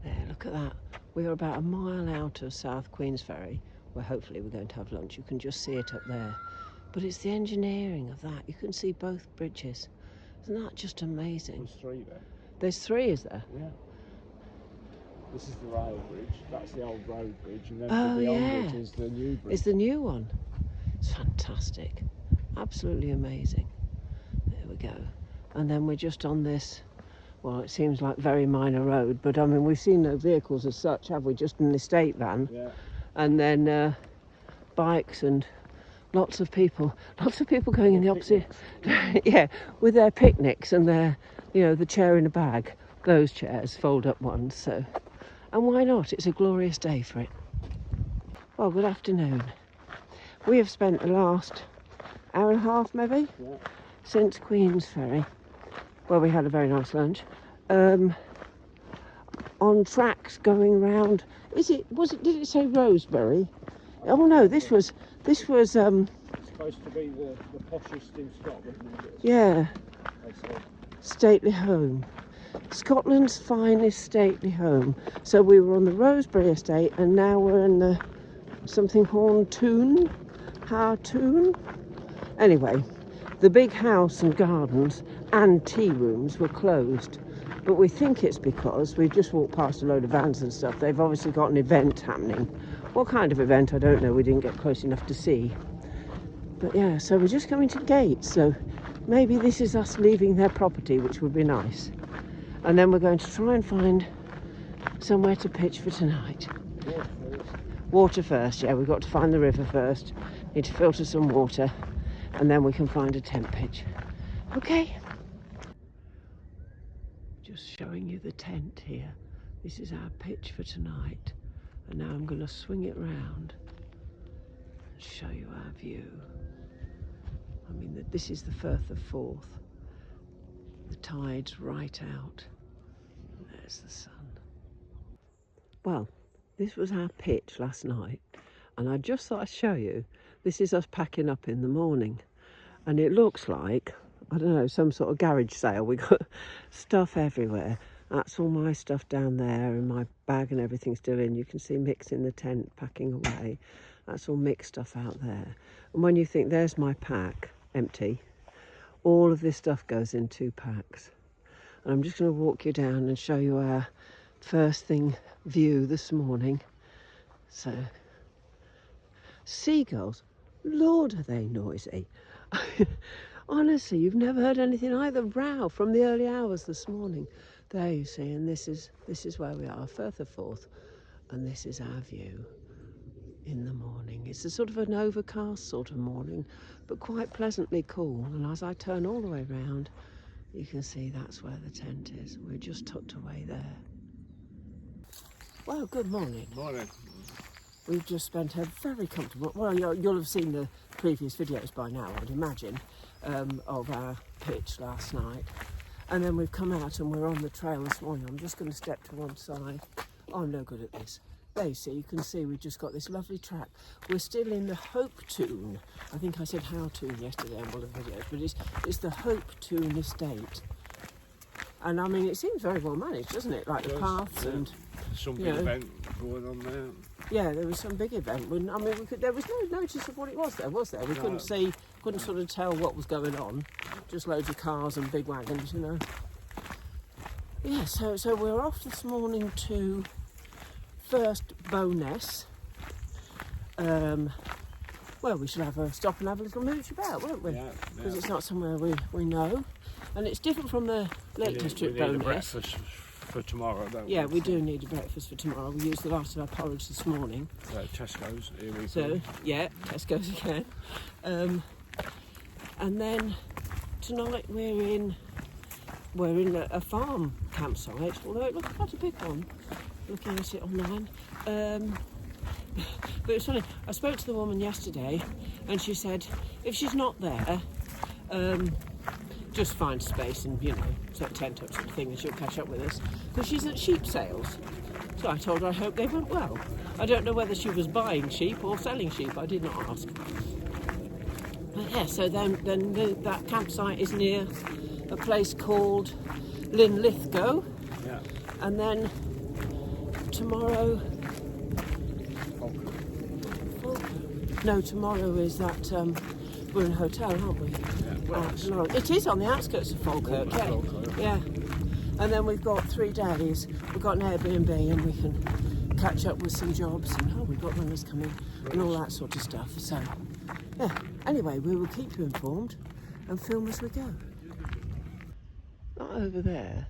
There, look at that. We are about a mile out of South Queensferry, where hopefully we're going to have lunch. You can just see it up there. But it's the engineering of that. You can see both bridges. Isn't that just amazing? There's 3 there. There's 3, is there? Yeah. This is the rail bridge, that's the old road bridge, and then Oh, beyond yeah. it is the new bridge. It's the new one. It's fantastic. Absolutely amazing. There we go. And then we're just on this, well, it seems like very minor road, but I mean, we've seen no vehicles as such, have we? Just an estate van. Yeah. And then bikes and lots of people going in the opposite. Yeah, with their picnics and their, you know, the chair in a bag. Those chairs, fold-up ones, so. And why not? It's a glorious day for it. Well, good afternoon. We have spent the last hour and a half, maybe, since Queensferry, where we had a very nice lunch, on tracks going round. Did it say Rosebery? Oh no, this was It's supposed to be the poshest in Scotland, isn't it? yeah, They say. stately home. Scotland's finest stately home. So we were on the Rosebery estate and now we're in the something Hartoon. Anyway, the big house and gardens and tea rooms were closed. But we think it's because we've just walked past a load of vans and stuff. They've obviously got an event happening. What kind of event, I don't know. We didn't get close enough to see. But yeah, so we're just coming to the gate. So maybe this is us leaving their property, which would be nice. And then we're going to try and find somewhere to pitch for tonight. Water first, yeah, we've got to find the river first. Need to filter some water and then we can find a tent pitch. Okay. Just showing you the tent here. This is our pitch for tonight. And now I'm going to swing it round and show you our view. I mean, this is the Firth of Forth. The tide's right out. There's the sun. Well, this was our pitch last night, and I just thought I'd show you. This is us packing up in the morning, and it looks like, I don't know, some sort of garage sale. We got stuff everywhere. That's all my stuff down there, and my bag and everything's still in. You can see Mick's in the tent packing away. That's all Mick's stuff out there. And when you think, there's my pack, empty, all of this stuff goes in 2 packs. And I'm just going to walk you down and show you our first thing view this morning. So, seagulls, Lord, are they noisy. Honestly, you've never heard anything like the row from the early hours this morning. There you see, and this is where we are, Firth of Forth, and this is our view in the morning. It's a sort of an overcast sort of morning, but quite pleasantly cool. And as I turn all the way round, you can see that's where the tent is. We're just tucked away there. Well, good morning. Morning. We've just spent a very comfortable, well, you'll have seen the previous videos by now, I'd imagine, of our pitch last night. And then we've come out and we're on the trail this morning. I'm just going to step to one side. Oh, I'm no good at this. There you can see we've just got this lovely track. We're still in the Hopetoun. I think I said Howtoun yesterday on one of the videos, but it's the Hopetoun estate. And I mean, it seems very well managed, doesn't it? Like the paths and some big event going on there. Yeah, there was some big event. I mean, there was no notice of what it was there, was there? We couldn't see, couldn't sort of tell what was going on. Just loads of cars and big wagons, you know. Yeah, so we're off this morning to first Bowness. Well, we should have a stop and have a little mooch about, won't we? Yeah. Because it's not somewhere we know. And it's different from the Lake District we need a Bowness. breakfast for tomorrow, don't we? Yeah, we do need a breakfast for tomorrow. We used the last of our porridge this morning. Tesco's, here we So, go. yeah, Tesco's again. And then tonight we're in we're in a farm campsite, although it looks quite a big one, looking at it online. But it's funny, I spoke to the woman yesterday and she said if she's not there, just find space and, you know, set a tent up sort of thing and she'll catch up with us, because she's at sheep sales. So I told her I hope they went well. I don't know whether she was buying sheep or selling sheep, I did not ask. But yeah, so then that campsite is near a place called Linlithgow. Yeah. And then tomorrow... No, tomorrow is that, we're in a hotel, aren't we? Yeah, well, It is on the outskirts of Falkirk, yeah. Falkirk. Yeah. And then we've got 3 days. We've got an Airbnb and we can catch up with some jobs and we've got runners coming and all that sort of stuff. So, yeah. Anyway, we will keep you informed and film as we go. That over there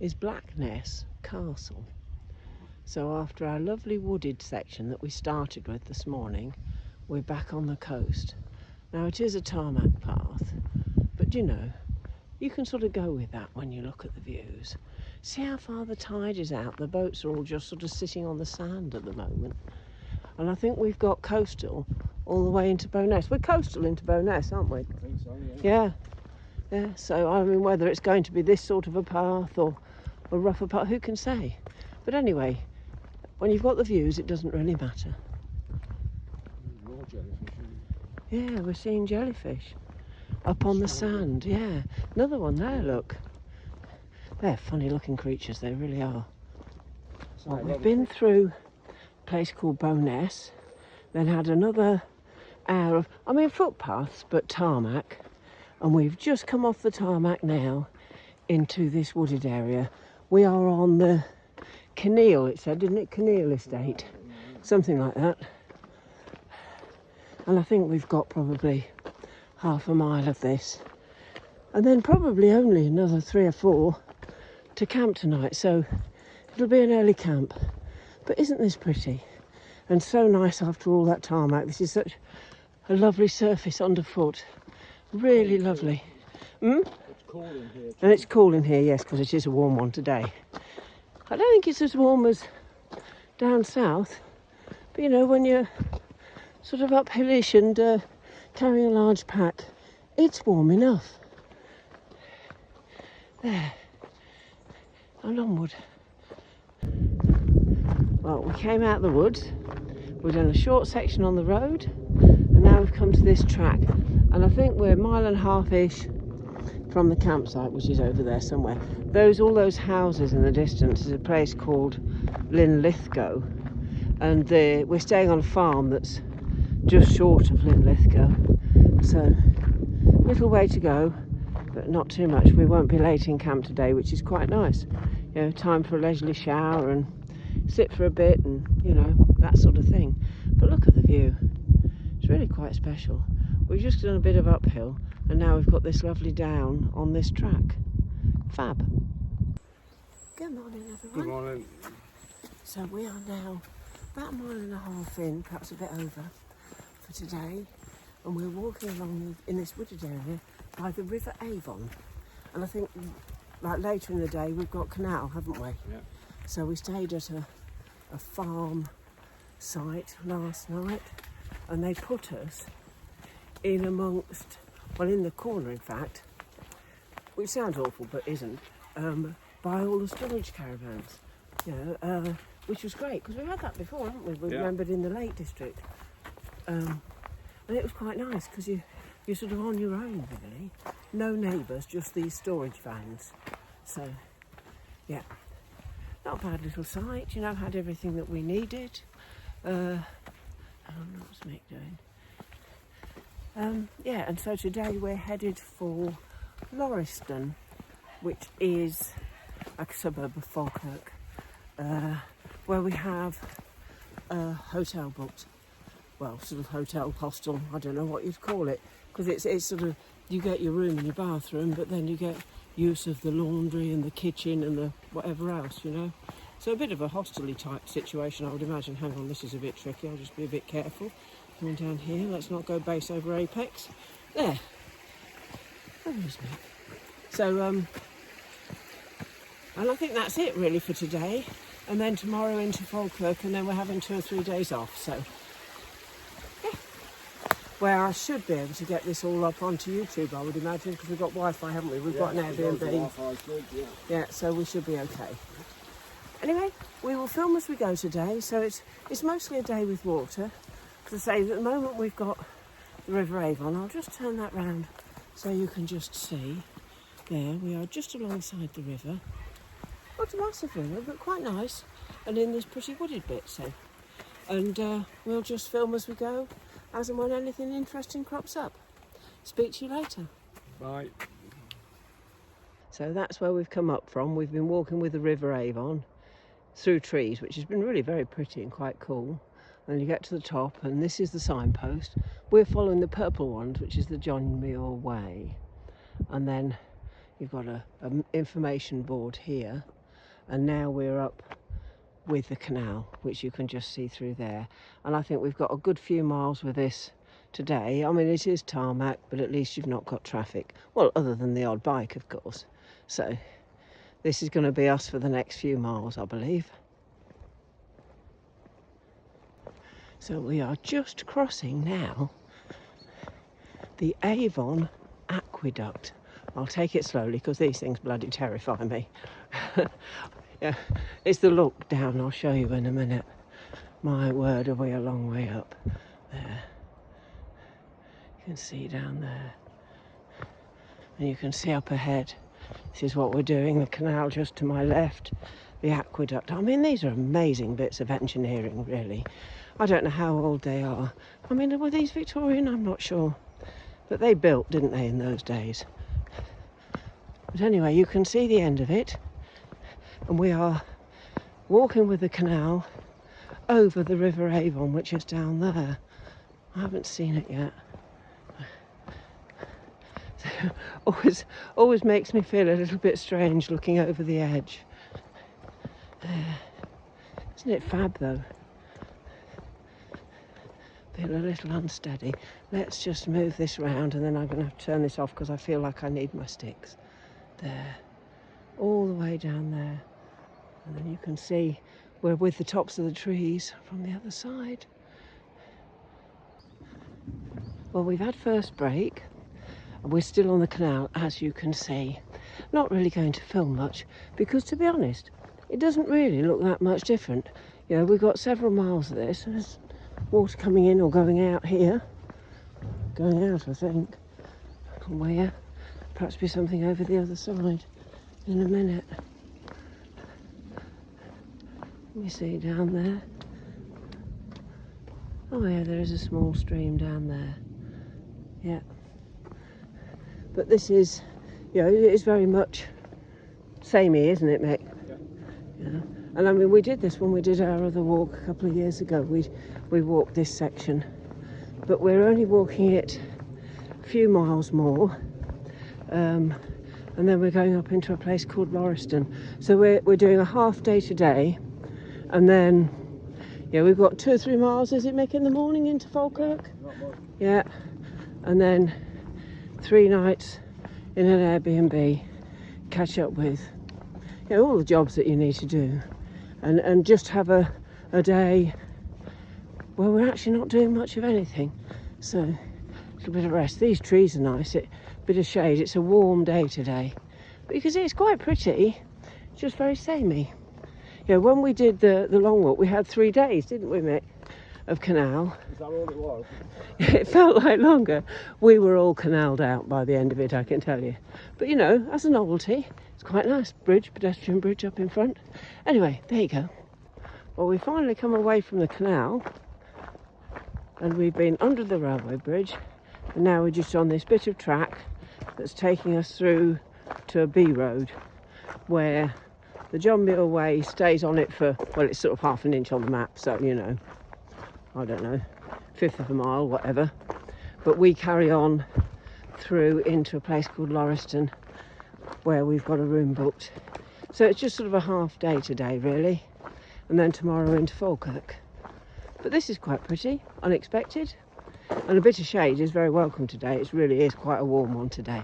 is Blackness Castle. So after our lovely wooded section that we started with this morning, we're back on the coast. Now it is a tarmac path, but you know, you can sort of go with that when you look at the views. See how far the tide is out? The boats are all just sort of sitting on the sand at the moment. And I think we've got coastal all the way into Bowness. We're coastal into Bowness, aren't we? I think so, yeah. Yeah. So I mean, whether it's going to be this sort of a path or a rougher path, who can say? But anyway, when you've got the views, it doesn't really matter. More jellyfish. Yeah, we're seeing jellyfish up on the sand. Yeah, another one there, look. They're funny looking creatures, they really are. Well, we've been through a place called Bowness, then had another hour of, I mean, footpaths, but tarmac. And we've just come off the tarmac now into this wooded area. We are on the Kinneil, it said, didn't it? Kinneil Estate, something like that. And I think we've got probably half a mile of this. And then probably only another 3 or 4 to camp tonight. So it'll be an early camp. But isn't this pretty? And so nice after all that tarmac. This is such a lovely surface underfoot. Really lovely. It's cool in here. And it's cool in here, yes, because it is a warm one today. I don't think it's as warm as down south. But you know, when you're sort of uphillish and carrying a large pack, it's warm enough. There. And onward. Well, we came out the woods. We've done a short section on the road. And now we've come to this track. And I think we're 1.5 miles-ish from the campsite, which is over there somewhere. All those houses in the distance is a place called Linlithgow. And we're staying on a farm that's just short of Linlithgow. So, little way to go, but not too much. We won't be late in camp today, which is quite nice. You know, time for a leisurely shower and sit for a bit and, you know, that sort of thing. But look at the view. It's really quite special. We've just done a bit of uphill and now we've got this lovely down on this track. Fab. Good morning, everyone. Good morning. So we are now about 1.5 miles in, perhaps a bit over, for today. And we're walking along in this wooded area by the River Avon. And I think, like later in the day, we've got canal, haven't we? Yeah. So we stayed at a farm site last night, and they put us in amongst, well, in the corner, in fact, which sounds awful but isn't, by all the storage caravans, you know, which was great because we've had that before, haven't we? We remembered in the Lake District, and it was quite nice because you're sort of on your own, really, no neighbours, just these storage vans. So, yeah, not a bad little site, you know, had everything that we needed. What's Mick doing? Yeah, and so today we're headed for Lauriston, which is a suburb of Falkirk, where we have a hotel booked. Well, sort of hotel, hostel, I don't know what you'd call it, because it's sort of, you get your room and your bathroom, but then you get use of the laundry and the kitchen and the whatever else, you know. So a bit of a hostel-y type situation, I would imagine. Hang on, this is a bit tricky, I'll just be a bit careful. Coming down here, let's not go base over apex. There. Where is me? So, And I think that's it really for today. And then tomorrow into Falkirk, and then we're having 2 or 3 days off. So, yeah. Where I should be able to get this all up onto YouTube, I would imagine, because we've got Wi-Fi, haven't we? We've got an Airbnb. Yeah, so we should be okay. Anyway, we will film as we go today. So it's mostly a day with water. To say that at the moment we've got the River Avon. I'll just turn that round so you can just see. There, we are just alongside the river. Not a massive river, but quite nice. And in this pretty wooded bit, so. And we'll just film as we go, as and when anything interesting crops up. Speak to you later. Bye. So that's where we've come up from. We've been walking with the River Avon through trees, which has been really very pretty and quite cool. And you get to the top, and this is the signpost. We're following the purple ones, which is the John Muir Way. And then you've got an information board here. And now we're up with the canal, which you can just see through there. And I think we've got a good few miles with this today. I mean, it is tarmac, but at least you've not got traffic. Well, other than the odd bike, of course. So this is going to be us for the next few miles, I believe. So we are just crossing now the Avon Aqueduct. I'll take it slowly because these things bloody terrify me. Yeah, it's the look down. I'll show you in a minute. My word, are we a long way up there. You can see down there. And you can see up ahead. This is what we're doing. The canal just to my left. The aqueduct. I mean, these are amazing bits of engineering, really. I don't know how old they are. I mean, were these Victorian? I'm not sure. But they built, didn't they, in those days? But anyway, you can see the end of it. And we are walking with the canal over the River Avon, which is down there. I haven't seen it yet. So, always makes me feel a little bit strange looking over the edge. Isn't it fab, though? Feel a little unsteady. Let's just move this round, and then I'm going to have to turn this off because I feel like I need my sticks. There, all the way down there. And then you can see we're with the tops of the trees from the other side. Well, we've had first break, and we're still on the canal, as you can see. Not really going to film much, because to be honest, it doesn't really look that much different. You know, we've got several miles of this, and there's water coming in or going out here. Going out, I think. Where? Perhaps be something over the other side in a minute. Let me see down there. Oh yeah, there is a small stream down there. Yeah. But this is, you know, it is very much samey, isn't it, Mick? Yeah. Yeah. And I mean, we did this when we did our other walk a couple of years ago. We walked this section, but we're only walking it a few miles more, and then we're going up into a place called Lauriston. So we're doing a half day today, and then yeah, we've got 2 or 3 miles. Is it, Mick, in the morning into Falkirk? Not much. Yeah, and then 3 nights in an Airbnb, catch up with, you know, all the jobs that you need to do, and just have a day where we're actually not doing much of anything. So a little bit of rest. These trees are nice, a bit of shade. It's a warm day today, but you can see it's quite pretty, just very samey. You know, when we did the long walk, we had 3 days, didn't we, Mick, of canal. Is that all it was? It felt like longer. We were all canaled out by the end of it, I can tell you. But you know, as a novelty, it's quite nice. Bridge, pedestrian bridge up in front. Anyway, there you go. Well, we finally come away from the canal, and we've been under the railway bridge, and now we're just on this bit of track that's taking us through to a B road, where the John Muir Way stays on it for, well, it's sort of half an inch on the map, so you know, I don't know, 1/5 of a mile, whatever. But we carry on through into a place called Lauriston, where we've got a room booked. So it's just sort of a half day today, really, and then tomorrow into Falkirk. But this is quite pretty, unexpected, and a bit of shade is very welcome today. It really is quite a warm one today.